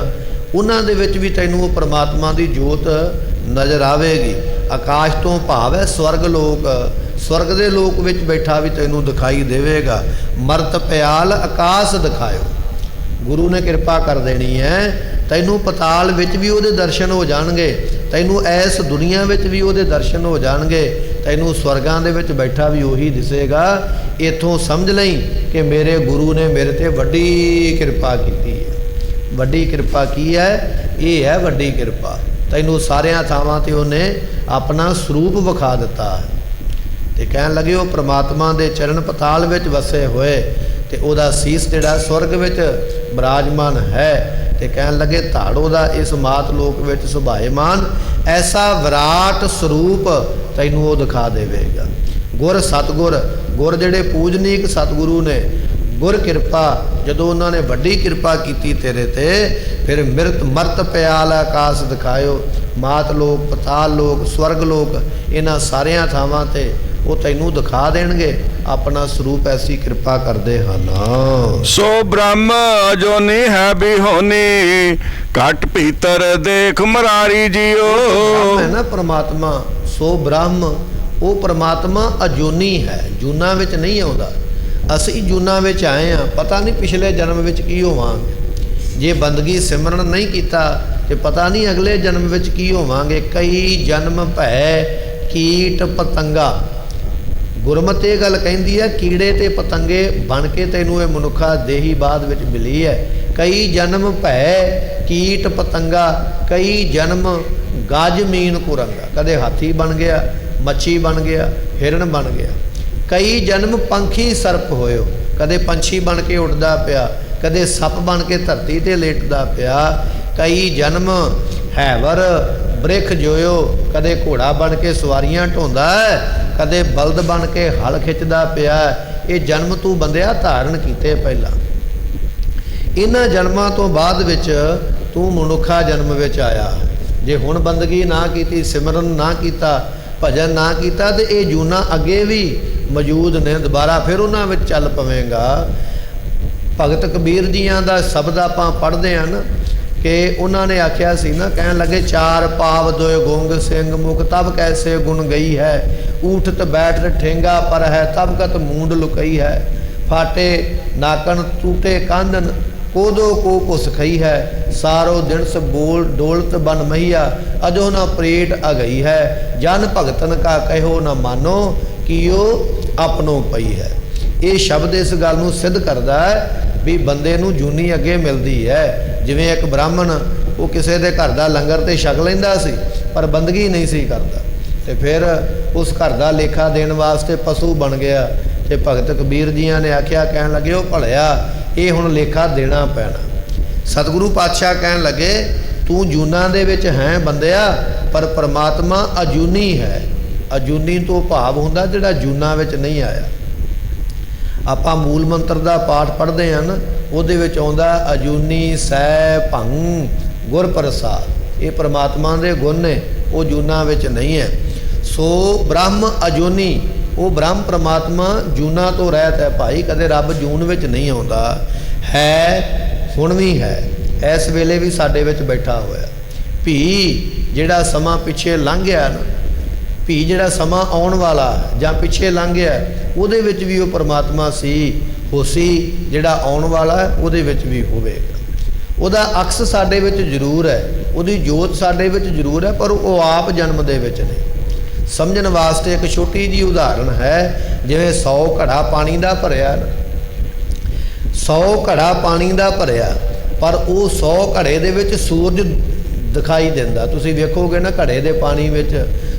उन्हां दे विच भी तैनूं वो परमात्मा दी जोत नज़र आवेगी। आकाश तो भाव है स्वर्ग लोक, स्वर्ग दे लोक विच बैठा भी तैनूं दिखाई देवेगा। मरत पयाल आकाश दिखायो, गुरु ने कृपा कर देनी है। तैनूं पताल विच भी उहदे दर्शन हो जाणगे, तैनूं ऐस दुनिया विच भी उहदे दर्शन हो जाणगे, तैनूं स्वर्गां दे विच बैठा भी उही दिसेगा। इत्थों समझ लई कि मेरे गुरु ने मेरे ते वड्डी कृपा कीती है। वड्डी कृपा की है? ये है वड्डी कृपा। तैनूं सारियां थावां ते उहने अपना स्वरूप विखा दिता है। ते कहण लगे वो परमात्मा दे चरण पताल विच वसे होए ते ओदा सीस जिहड़ा स्वर्ग विच विराजमान है। ते कहण लगे धाड़ो दा इस मात लोक विच सुभाएमान ऐसा विराट स्वरूप तैनूं वो दिखा देवेगा। गुर सतगुर, गुर जिहड़े पूजनीक सतगुरु ने, गुर कृपा जदों उन्होंने वड्डी कृपा की तेरे ते, फिर मरत प्याल आकाश दिखायो, मात लोक पताल लोक स्वर्ग लोक, इन्हां सारियां थावां ते वो तैनूं दिखा देणगे अपना स्वरूप। ऐसी कृपा करदे हन। सो ब्रह्म अजोनी है बिहोनी, घट भीतर देख मरारी जियो। है ना परमात्मा, सो ब्रह्म वो परमात्मा अजोनी है, जूना विच नहीं आउंदा। असीं जूना विच आए हैं, पता नहीं पिछले जन्म विच की होवांगे। जे बंदगी सिमरन नहीं कीता ते पता नहीं अगले जन्म विच की होवांगे। कई जन्म भै कीट पतंगा, गुरमत ये गल कहती है कीड़े ते पतंगे बन के तैनूं ये मनुखा देही बाद विच मिली है। कई जन्म भै कीट पतंगा, कई जन्म गज मीन कुरंगा, कदे हाथी बन गया, मच्छी बन गया, हिरन बन गया। कई जन्म पंखी सर्प होयो, कदे पंछी बन के उड़दा पिया, कदे सप बन के धरती ते लेटदा पिया। कई जन्म हैवर बृख जोयो, कदे घोड़ा बन के सवारियां ढोंदा है, कदे बलद बन के हल खिंचदा पिया। ये जन्म तू बंदिया धारण कीते पहला। इन्हां जन्मां तो बाद विच तू मनुखा जन्म विच आया। जे हुण बंदगी ना कीती, सिमरन ना कीता, भजन ना कीता, तो ये जूना अगे भी मौजूद ने, दोबारा फिर उन्हां विच चल पवेगा। भगत कबीर जियां दा शब्द आपां पढ़दे हन कि उन्होंने आख्या सी ना, कहन लगे चार पाव दोए गोंग सिंह मुख तब कैसे गुण गई है, उठत बैठत ठेंगा पर है तब कत मूंड लुकई है, फाटे नाकन टूटे कांदन कोदो को पुस खई है, सारो दिन से बोल डोलत बन मैया अजो न प्रेट अगई है, जन भगतन का कहो न मानो कियो अपनों पई है। ये शब्द इस गल नूं सिद्ध करदा है भी बंदे नूं जूनी अगे मिलदी है। जिवें एक ब्राह्मण वो किसी के घर का लंगर तो छक लैंदा सी पर बंदगी नहीं सी करदा, ते फिर उस घर का लेखा देने वास्ते पशु बन गया। ते भगत कबीर जियां ने आख्या, कहन लगे वो भलिया ये हुण लेखा देना पैना। सतगुरु पातशाह कहन लगे तू जूना दे विच है बंदिया, पर परमात्मा अजूनी है। अजूनी तो भाव हुंदा जिहड़ा जूना विच नहीं आया। आपां मूल मंत्र का पाठ पढ़ते हैं ना, उहदे विच आउंदा अजूनी सै भंग गुर प्रसाद। ये परमात्मा दे गुण ने, वो जूना विच नहीं है। सो ब्रह्म अजूनी, वो ब्रह्म परमात्मा जूना तो रहत है भाई, कदे रब जून विच नहीं आउंदा है, हुण भी है, इस वेले भी साडे विच बैठा होया। भी जिहड़ा समा पिछे लंघ गया ना, भी जिहड़ा समा आउण वाला जां पिछे लंघ गया, उहदे विच भी वो परमात्मा सी, होसी जिहड़ा आउण वाला है उहदे विच भी होवेगा। उहदा अक्स साडे विच जरूर है, उहदी जोत साडे विच जरूर है, पर वो आप जन्म दे विच नहीं। समझण वास्ते एक छोटी जी उदाहरण है, जिवें 100 घड़ा पानी का भरिया, 100 घड़ा पानी का भरिया, पर वो 100 घड़े दे विच सूरज दिखाई देंदा। तुसीं वेखोगे ना घड़े दे पानी विच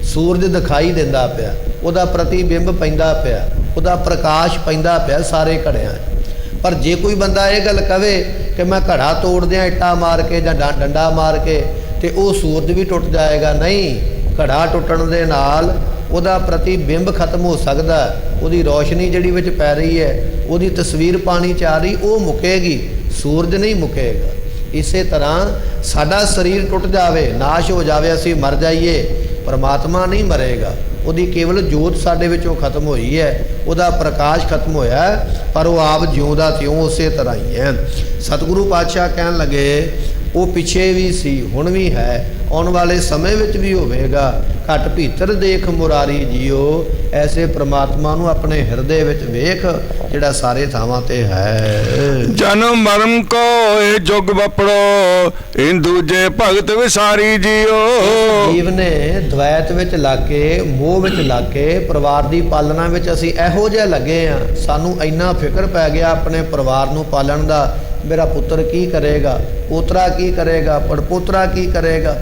सूरज दिखाई देंदा पिया, उहदा प्रतिबिंब पैंदा पिया, ਉਹਦਾ ਪ੍ਰਕਾਸ਼ ਪੈਂਦਾ ਪਿਆ ਸਾਰੇ ਘੜਿਆਂ 'ਚ। ਪਰ ਜੇ ਕੋਈ ਬੰਦਾ ਇਹ ਗੱਲ ਕਵੇ ਕਿ ਮੈਂ ਘੜਾ ਤੋੜ ਦਿਆਂ ਇੱਟਾਂ ਮਾਰ ਕੇ ਜਾਂ ਡੰਡਾ ਮਾਰ ਕੇ, ਤੇ ਉਹ ਸੂਰਜ ਵੀ ਟੁੱਟ ਜਾਏਗਾ। ਨਹੀਂ, ਘੜਾ ਟੁੱਟਣ ਦੇ ਨਾਲ ਉਹਦਾ ਪ੍ਰਤੀਬਿੰਬ ਖਤਮ ਹੋ ਸਕਦਾ, ਉਹਦੀ ਰੌਸ਼ਨੀ ਜਿਹੜੀ ਵਿੱਚ ਪੈ ਰਹੀ ਹੈ, ਉਹਦੀ ਤਸਵੀਰ ਪਾਣੀ 'ਚ ਆ ਰਹੀ, ਉਹ ਮੁੱਕੇਗੀ, ਸੂਰਜ ਨਹੀਂ ਮੁੱਕੇਗਾ। ਇਸੇ ਤਰ੍ਹਾਂ ਸਾਡਾ ਸਰੀਰ ਟੁੱਟ ਜਾਵੇ, ਨਾਸ਼ ਹੋ ਜਾਵੇ, ਅਸੀਂ ਮਰ ਜਾਈਏ, ਪਰਮਾਤਮਾ ਨਹੀਂ ਮਰੇਗਾ। ਉਹਦੀ ਕੇਵਲ ਜੋਤ ਸਾਡੇ ਵਿੱਚੋਂ ਖਤਮ ਹੋਈ ਹੈ, ਉਹਦਾ ਪ੍ਰਕਾਸ਼ ਖਤਮ ਹੋਇਆ, ਪਰ ਉਹ ਆਪ ਜਿਉਂਦਾ ਤਿਉਂ ਉਸੇ ਤਰ੍ਹਾਂ ਹੀ ਹੈ। ਸਤਿਗੁਰੂ ਪਾਤਸ਼ਾਹ ਕਹਿਣ ਲੱਗੇ ਉਹ ਪਿੱਛੇ ਵੀ ਸੀ, ਹੁਣ ਵੀ ਹੈ, ਆਉਣ ਵਾਲੇ ਸਮੇਂ ਵਿੱਚ ਵੀ ਹੋਵੇਗਾ। ਘਟ ਭੀਤਰ ਦੇਖ ਮੁਰਾਰੀ ਜੀਓ, ਐਸੇ ਪ੍ਰਮਾਤਮਾ ਨੂੰ ਆਪਣੇ ਹਿਰਦੇ ਵਿੱਚ ਵੇਖ ਜਿਹੜਾ ਸਾਰੇ ਥਾਵਾਂ ਤੇ ਹੈ। ਜਨਮ ਮਰਨ ਕੋ ਇਹ ਜੁਗ ਵਪੜੋ, ਇਨ ਦੂਜੇ ਭਗਤ ਵਿਸਾਰੀ ਜੀਓ। ਜੀਵ ਨੇ ਦਵੈਤ ਵਿੱਚ ਲੱਗ ਕੇ, ਮੋਹ ਵਿੱਚ ਲੱਗ ਕੇ, ਪਰਿਵਾਰ ਦੀ ਪਾਲਣਾ ਵਿੱਚ ਅਸੀਂ ਇਹੋ ਜਿਹੇ ਲੱਗੇ ਆ, ਸਾਨੂੰ ਇੰਨਾ ਫਿਕਰ ਪੈ ਗਿਆ ਆਪਣੇ ਪਰਿਵਾਰ ਨੂੰ ਪਾਲਣ ਦਾ। ਮੇਰਾ ਪੁੱਤਰ ਕੀ ਕਰੇਗਾ, ਪੋਤਰਾ ਕੀ ਕਰੇਗਾ, ਪੜਪੋਤਰਾ ਕੀ ਕਰੇਗਾ,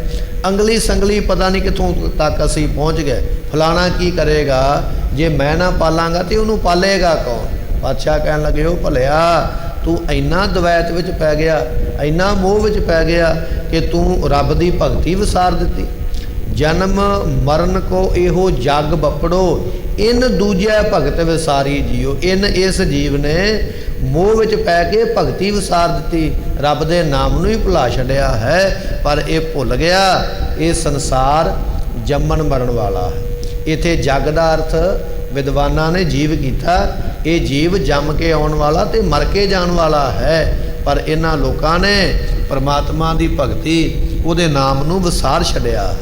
ਅੰਗਲੀ ਸੰਗਲੀ ਪਤਾ ਨਹੀਂ ਕਿੱਥੋਂ ਤੱਕ ਅਸੀਂ ਪਹੁੰਚ ਗਏ। ਫਲਾਣਾ ਕੀ ਕਰੇਗਾ, ਜੇ ਮੈਂ ਨਾ ਪਾਲਾਂਗਾ ਤੇ ਉਹਨੂੰ ਪਾਲੇਗਾ ਕੌਣ? ਪਾਤਸ਼ਾਹ ਕਹਿਣ ਲੱਗੇ ਉਹ ਭਲਿਆ, ਤੂੰ ਇੰਨਾ ਦਵੈਤ ਵਿੱਚ ਪੈ ਗਿਆ, ਇੰਨਾ ਮੋਹ ਵਿੱਚ ਪੈ ਗਿਆ ਕਿ ਤੂੰ ਰੱਬ ਦੀ ਭਗਤੀ ਵਿਸਾਰ ਦਿੱਤੀ। ਜਨਮ ਮਰਨ ਕੋ ਇਹੋ ਜਗ ਬਪੜੋ, ਇਨ ਦੂਜੇ ਭਗਤ ਵਿਸਾਰੀ ਜੀਓ। ਇਨ ਇਸ ਜੀਵ ਨੇ ਮੋਹ ਵਿੱਚ ਪੈ ਕੇ ਭਗਤੀ ਵਿਸਾਰ ਦਿੱਤੀ, ਰੱਬ ਦੇ ਨਾਮ ਨੂੰ ਹੀ ਭੁਲਾ ਛੱਡਿਆ ਹੈ। ਪਰ ਇਹ ਭੁੱਲ ਗਿਆ ਇਹ ਸੰਸਾਰ ਜੰਮਣ ਮਰਨ ਵਾਲਾ ਹੈ। ਇੱਥੇ ਜਗ ਦਾ ਅਰਥ ਵਿਦਵਾਨਾਂ ਨੇ ਜੀਵ ਕੀਤਾ, ਇਹ ਜੀਵ ਜੰਮ ਕੇ ਆਉਣ ਵਾਲਾ ਤੇ ਮਰ ਕੇ ਜਾਣ ਵਾਲਾ ਹੈ। ਪਰ ਇਹਨਾਂ ਲੋਕਾਂ ਨੇ ਪਰਮਾਤਮਾ ਦੀ ਭਗਤੀ, ਉਹਦੇ ਨਾਮ ਨੂੰ ਵਿਸਾਰ ਛੱਡਿਆ,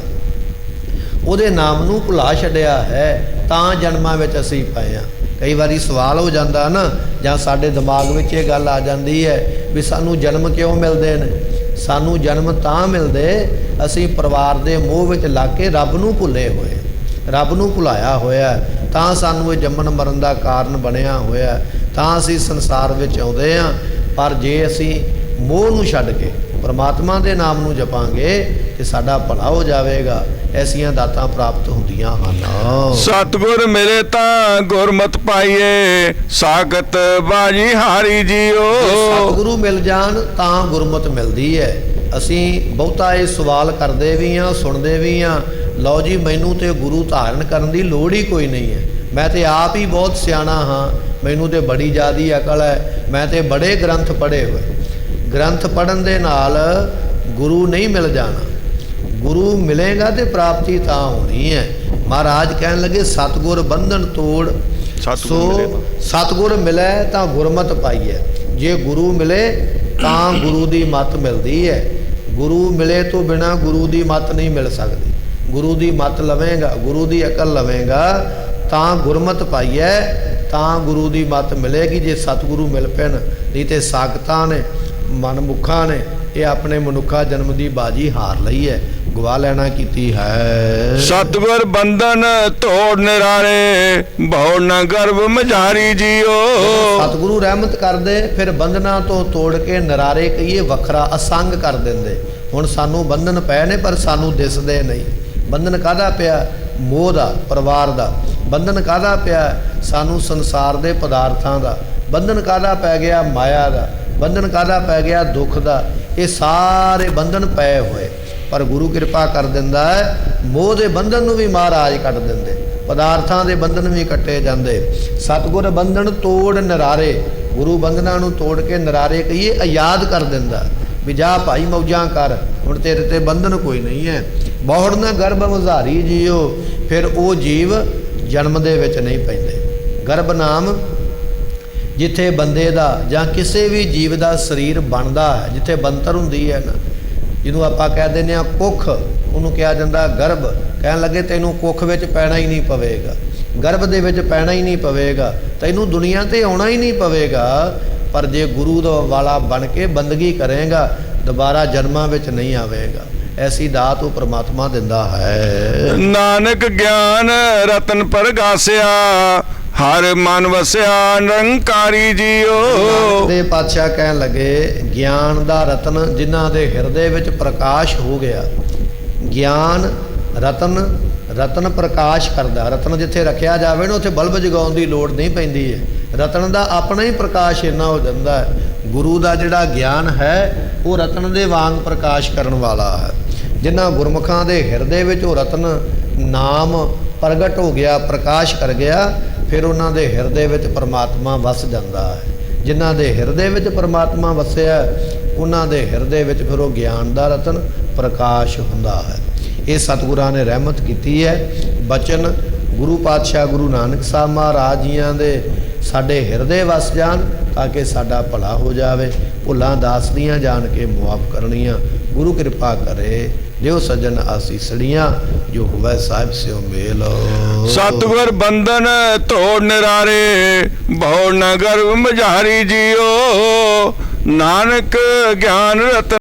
ਉਹਦੇ ਨਾਮ ਨੂੰ ਭੁਲਾ ਛੱਡਿਆ ਹੈ, ਤਾਂ ਜਨਮਾਂ ਵਿੱਚ ਅਸੀਂ ਪਏ ਹਾਂ। ਕਈ ਵਾਰੀ ਸਵਾਲ ਹੋ ਜਾਂਦਾ ਨਾ, ਜਾਂ ਸਾਡੇ ਦਿਮਾਗ ਵਿੱਚ ਇਹ ਗੱਲ ਆ ਜਾਂਦੀ ਹੈ ਵੀ ਸਾਨੂੰ ਜਨਮ ਕਿਉਂ ਮਿਲਦੇ ਨੇ। ਸਾਨੂੰ ਜਨਮ ਤਾਂ ਮਿਲਦੇ, ਅਸੀਂ ਪਰਿਵਾਰ ਦੇ ਮੋਹ ਵਿੱਚ ਲੱਗ ਕੇ ਰੱਬ ਨੂੰ ਭੁੱਲੇ ਹੋਏ, ਰੱਬ ਨੂੰ ਭੁਲਾਇਆ ਹੋਇਆ, ਤਾਂ ਸਾਨੂੰ ਇਹ ਜੰਮਣ ਮਰਨ ਦਾ ਕਾਰਨ ਬਣਿਆ ਹੋਇਆ, ਤਾਂ ਅਸੀਂ ਸੰਸਾਰ ਵਿੱਚ ਆਉਂਦੇ ਹਾਂ। ਪਰ ਜੇ ਅਸੀਂ ਮੋਹ ਨੂੰ ਛੱਡ ਕੇ ਪਰਮਾਤਮਾ ਦੇ ਨਾਮ ਨੂੰ ਜਪਾਂਗੇ ਤੇ ਸਾਡਾ ਭਲਾ ਹੋ ਜਾਵੇਗਾ। ਐਸੀਆਂ ਦਾਤਾਂ ਪ੍ਰਾਪਤ ਹੁੰਦੀਆਂ ਹਨ। ਸਤਿਗੁਰ ਮਿਲੇ ਤਾਂ ਗੁਰਮਤਿ ਪਾਈਏ, ਸਾਖਤ ਬਾਜੀ ਹਾਰੀ ਜੀਓ। ਸਤਿਗੁਰੂ ਮਿਲ ਜਾਣ ਤਾਂ ਗੁਰਮਤਿ ਮਿਲਦੀ ਹੈ। ਅਸੀਂ ਬਹੁਤਾ ਇਹ ਸਵਾਲ ਕਰਦੇ ਵੀ ਹਾਂ, ਸੁਣਦੇ ਵੀ ਹਾਂ, ਲਓ ਜੀ ਮੈਨੂੰ ਤੇ ਗੁਰੂ ਧਾਰਨ ਕਰਨ ਦੀ ਲੋੜ ਹੀ ਕੋਈ ਨਹੀਂ ਹੈ, ਮੈਂ ਤੇ ਆਪ ਹੀ ਬਹੁਤ ਸਿਆਣਾ ਹਾਂ, ਮੈਨੂੰ ਤੇ ਬੜੀ ਜ਼ਿਆਦੀ ਅਕਲ ਹੈ, ਮੈਂ ਤੇ ਬੜੇ ਗ੍ਰੰਥ ਪੜ੍ਹੇ ਹੋਏ। ਗ੍ਰੰਥ ਪੜ੍ਹਨ ਦੇ ਨਾਲ ਗੁਰੂ ਨਹੀਂ ਮਿਲ ਜਾਣਾ, ਗੁਰੂ ਮਿਲੇਗਾ ਤੇ ਪ੍ਰਾਪਤੀ ਤਾਂ ਹੋਣੀ ਹੈ। ਮਹਾਰਾਜ ਕਹਿਣ ਲੱਗੇ ਸਤਿਗੁਰ ਬੰਧਨ ਤੋੜ, ਸੋ ਸਤਿਗੁਰ ਮਿਲੇ ਤਾਂ ਗੁਰਮਤਿ ਪਾਈਏ। ਜੇ ਗੁਰੂ ਮਿਲੇ ਤਾਂ ਗੁਰੂ ਦੀ ਮੱਤ ਮਿਲਦੀ ਹੈ। ਗੁਰੂ ਮਿਲੇ ਤੋਂ ਬਿਨਾ ਗੁਰੂ ਦੀ ਮੱਤ ਨਹੀਂ ਮਿਲ ਸਕਦੀ। ਗੁਰੂ ਦੀ ਮੱਤ ਲਵੇਂਗਾ, ਗੁਰੂ ਦੀ ਅਕਲ ਲਵੇਂਗਾ ਤਾਂ ਗੁਰਮਤਿ ਪਾਈਏ, ਤਾਂ ਗੁਰੂ ਦੀ ਮੱਤ ਮਿਲੇਗੀ। ਜੇ ਸਤਿਗੁਰੂ ਮਿਲ ਪੈਣ, ਨਹੀਂ ਤੇ ਸਾਖਤਾਂ ਨੇ, ਮਨਮੁਖਾਂ ਨੇ ਇਹ ਆਪਣੇ ਮਨੁੱਖਾ ਜਨਮ ਦੀ ਬਾਜੀ ਹਾਰ ਲਈ ਹੈ, ਗਵਾ ਲੈਣਾ ਕੀਤੀ ਹੈ। ਸਤਿਗੁਰ ਬੰਧਨ ਤੋੜ ਨਿਰਾਰੇ, ਬਹੁ ਨ ਗਰਭ ਮਝਾਰੀ ਜੀਓ। ਸਤਿਗੁਰੂ ਰਹਿਮਤ ਕਰਦੇ, ਫਿਰ ਬੰਧਨਾਂ ਤੋਂ ਤੋੜ ਕੇ ਨਿਰਾਰੇ ਕਹੀਏ ਵੱਖਰਾ ਅਸੰਗ ਕਰ ਦਿੰਦੇ। ਹੁਣ ਸਾਨੂੰ ਬੰਧਨ ਪਏ ਨੇ ਪਰ ਸਾਨੂੰ ਦਿਸਦੇ ਨਹੀਂ। ਬੰਧਨ ਕਾਹਦਾ ਪਿਆ? ਮੋਹ ਦਾ, ਪਰਿਵਾਰ ਦਾ। ਬੰਧਨ ਕਾਹਦਾ ਪਿਆ? ਸਾਨੂੰ ਸੰਸਾਰ ਦੇ ਪਦਾਰਥਾਂ ਦਾ। ਬੰਧਨ ਕਾਹਦਾ ਪੈ ਗਿਆ? ਮਾਇਆ ਦਾ। ਬੰਧਨ ਕਾਹਦਾ ਪੈ ਗਿਆ? ਦੁੱਖ ਦਾ। ਇਹ ਸਾਰੇ ਬੰਧਨ ਪਏ ਹੋਏ, ਪਰ ਗੁਰੂ ਕਿਰਪਾ ਕਰ ਦਿੰਦਾ ਹੈ, ਮੋਹ ਦੇ ਬੰਧਨ ਨੂੰ ਵੀ ਮਹਾਰਾਜ ਕੱਟ ਦਿੰਦੇ, ਪਦਾਰਥਾਂ ਦੇ ਬੰਧਨ ਵੀ ਕੱਟੇ ਜਾਂਦੇ। ਸਤਿਗੁਰ ਬੰਧਨ ਤੋੜ ਨਿਰਾਰੇ, ਗੁਰੂ ਬੰਧਨਾਂ ਨੂੰ ਤੋੜ ਕੇ ਨਿਰਾਰੇ ਕਹੀਏ ਆਜ਼ਾਦ ਕਰ ਦਿੰਦਾ ਵੀ ਜਾ ਭਾਈ ਮੌਜਾਂ ਕਰ, ਹੁਣ ਤੇਰੇ ਤੇ ਬੰਧਨ ਕੋਈ ਨਹੀਂ ਹੈ। ਬਹੁੜ ਨਾ ਗਰਭ ਮਝਾਰੀ ਜੀਓ, ਫਿਰ ਉਹ ਜੀਵ ਜਨਮ ਦੇ ਵਿੱਚ ਨਹੀਂ ਪੈਂਦੇ। ਗਰਭ ਨਾਮ ਜਿੱਥੇ ਬੰਦੇ ਦਾ ਜਾਂ ਕਿਸੇ ਵੀ ਜੀਵ ਦਾ ਸਰੀਰ ਬਣਦਾ ਹੈ, ਜਿੱਥੇ ਬੰਤਰ ਹੁੰਦੀ ਹੈ ਨਾ, ਜਿਹਨੂੰ ਆਪਾਂ ਕਹਿ ਦਿੰਦੇ ਹਾਂ ਕੁੱਖ, ਉਹਨੂੰ ਕਿਹਾ ਜਾਂਦਾ ਗਰਭ। ਕਹਿਣ ਲੱਗੇ ਤੈਨੂੰ ਕੁੱਖ ਵਿੱਚ ਪੈਣਾ ਹੀ ਨਹੀਂ ਪਵੇਗਾ, ਗਰਭ ਦੇ ਵਿੱਚ ਪੈਣਾ ਹੀ ਨਹੀਂ ਪਵੇਗਾ, ਤੈਨੂੰ ਦੁਨੀਆ ਤੇ ਆਉਣਾ ਹੀ ਨਹੀਂ ਪਵੇਗਾ। ਪਰ ਜੇ ਗੁਰੂ ਦਾ ਵਾਲਾ ਬਣ ਕੇ ਬੰਦਗੀ ਕਰੇਗਾ, ਦੁਬਾਰਾ ਜਨਮਾਂ ਵਿੱਚ ਨਹੀਂ ਆਵੇਗਾ। ਐਸੀ ਦਾਤ ਉਹ ਪ੍ਰਮਾਤਮਾ ਦਿੰਦਾ ਹੈ। ਨਾਨਕ ਗਿਆਨ ਰਤਨ ਪ੍ਰਗਾਸਿਆ, ਹਰ ਮਨ ਵਸਿਆ ਨਿਰੰਕਾਰੀ ਜੀਓ। ਦੇ ਪਾਤਸ਼ਾਹ ਕਹਿਣ ਲੱਗੇ ਗਿਆਨ ਦਾ ਰਤਨ ਜਿਨ੍ਹਾਂ ਦੇ ਹਿਰਦੇ ਵਿੱਚ ਪ੍ਰਕਾਸ਼ ਹੋ ਗਿਆ। ਗਿਆਨ ਰਤਨ ਰਤਨ ਪ੍ਰਕਾਸ਼ ਕਰਦਾ। ਰਤਨ ਜਿੱਥੇ ਰੱਖਿਆ ਜਾਵੇ ਨਾ ਉੱਥੇ ਬਲਬ ਜਗਾਉਣ ਦੀ ਲੋੜ ਨਹੀਂ ਪੈਂਦੀ ਹੈ। ਰਤਨ ਦਾ ਆਪਣਾ ਹੀ ਪ੍ਰਕਾਸ਼ ਇੰਨਾ ਹੋ ਜਾਂਦਾ ਹੈ। ਗੁਰੂ ਦਾ ਜਿਹੜਾ ਗਿਆਨ ਹੈ ਉਹ ਰਤਨ ਦੇ ਵਾਂਗ ਪ੍ਰਕਾਸ਼ ਕਰਨ ਵਾਲਾ ਹੈ। ਜਿਨ੍ਹਾਂ ਗੁਰਮੁਖਾਂ ਦੇ ਹਿਰਦੇ ਵਿੱਚ ਉਹ ਰਤਨ ਨਾਮ ਪ੍ਰਗਟ ਹੋ ਗਿਆ, ਪ੍ਰਕਾਸ਼ ਕਰ ਗਿਆ, ਫਿਰ ਉਹਨਾਂ ਦੇ ਹਿਰਦੇ ਵਿੱਚ ਪਰਮਾਤਮਾ ਵਸ ਜਾਂਦਾ ਹੈ। ਜਿਨ੍ਹਾਂ ਦੇ ਹਿਰਦੇ ਵਿੱਚ ਪਰਮਾਤਮਾ ਵਸਿਆ ਉਹਨਾਂ ਦੇ ਹਿਰਦੇ ਵਿੱਚ ਫਿਰ ਉਹ ਗਿਆਨ ਦਾ ਰਤਨ ਪ੍ਰਕਾਸ਼ ਹੁੰਦਾ ਹੈ। ਇਹ ਸਤਿਗੁਰਾਂ ਨੇ ਰਹਿਮਤ ਕੀਤੀ ਹੈ। ਬਚਨ ਗੁਰੂ ਪਾਤਸ਼ਾਹ ਗੁਰੂ ਨਾਨਕ ਸਾਹਿਬ ਮਹਾਰਾਜ ਜੀਆਂ ਦੇ ਸਾਡੇ ਹਿਰਦੇ ਵਸ ਜਾਣ ਤਾਂ ਕਿ ਸਾਡਾ ਭਲਾ ਹੋ ਜਾਵੇ। ਭੁੱਲਾਂ ਦਾਸ ਦੀਆਂ ਜਾਣ ਕੇ ਮੁਆਫ ਕਰਨੀਆਂ ਗੁਰੂ ਕਿਰਪਾ ਕਰੇ। ਜਿਉ ਸਜਣ ਆਸੀਸੜੀਆਂ ਜੋ ਹੋਵੇ ਸਾਹਿਬ ਸਿਓ ਮੇਲ। ਸਤਿਗੁਰ ਬੰਦਨ ਧੋੜ ਨਿਰਾਰੇ ਬਹੁ ਨਗਰ ਮਝਾਰੀ ਜੀਓ ਨਾਨਕ ਗਿਆਨ ਰਤਨ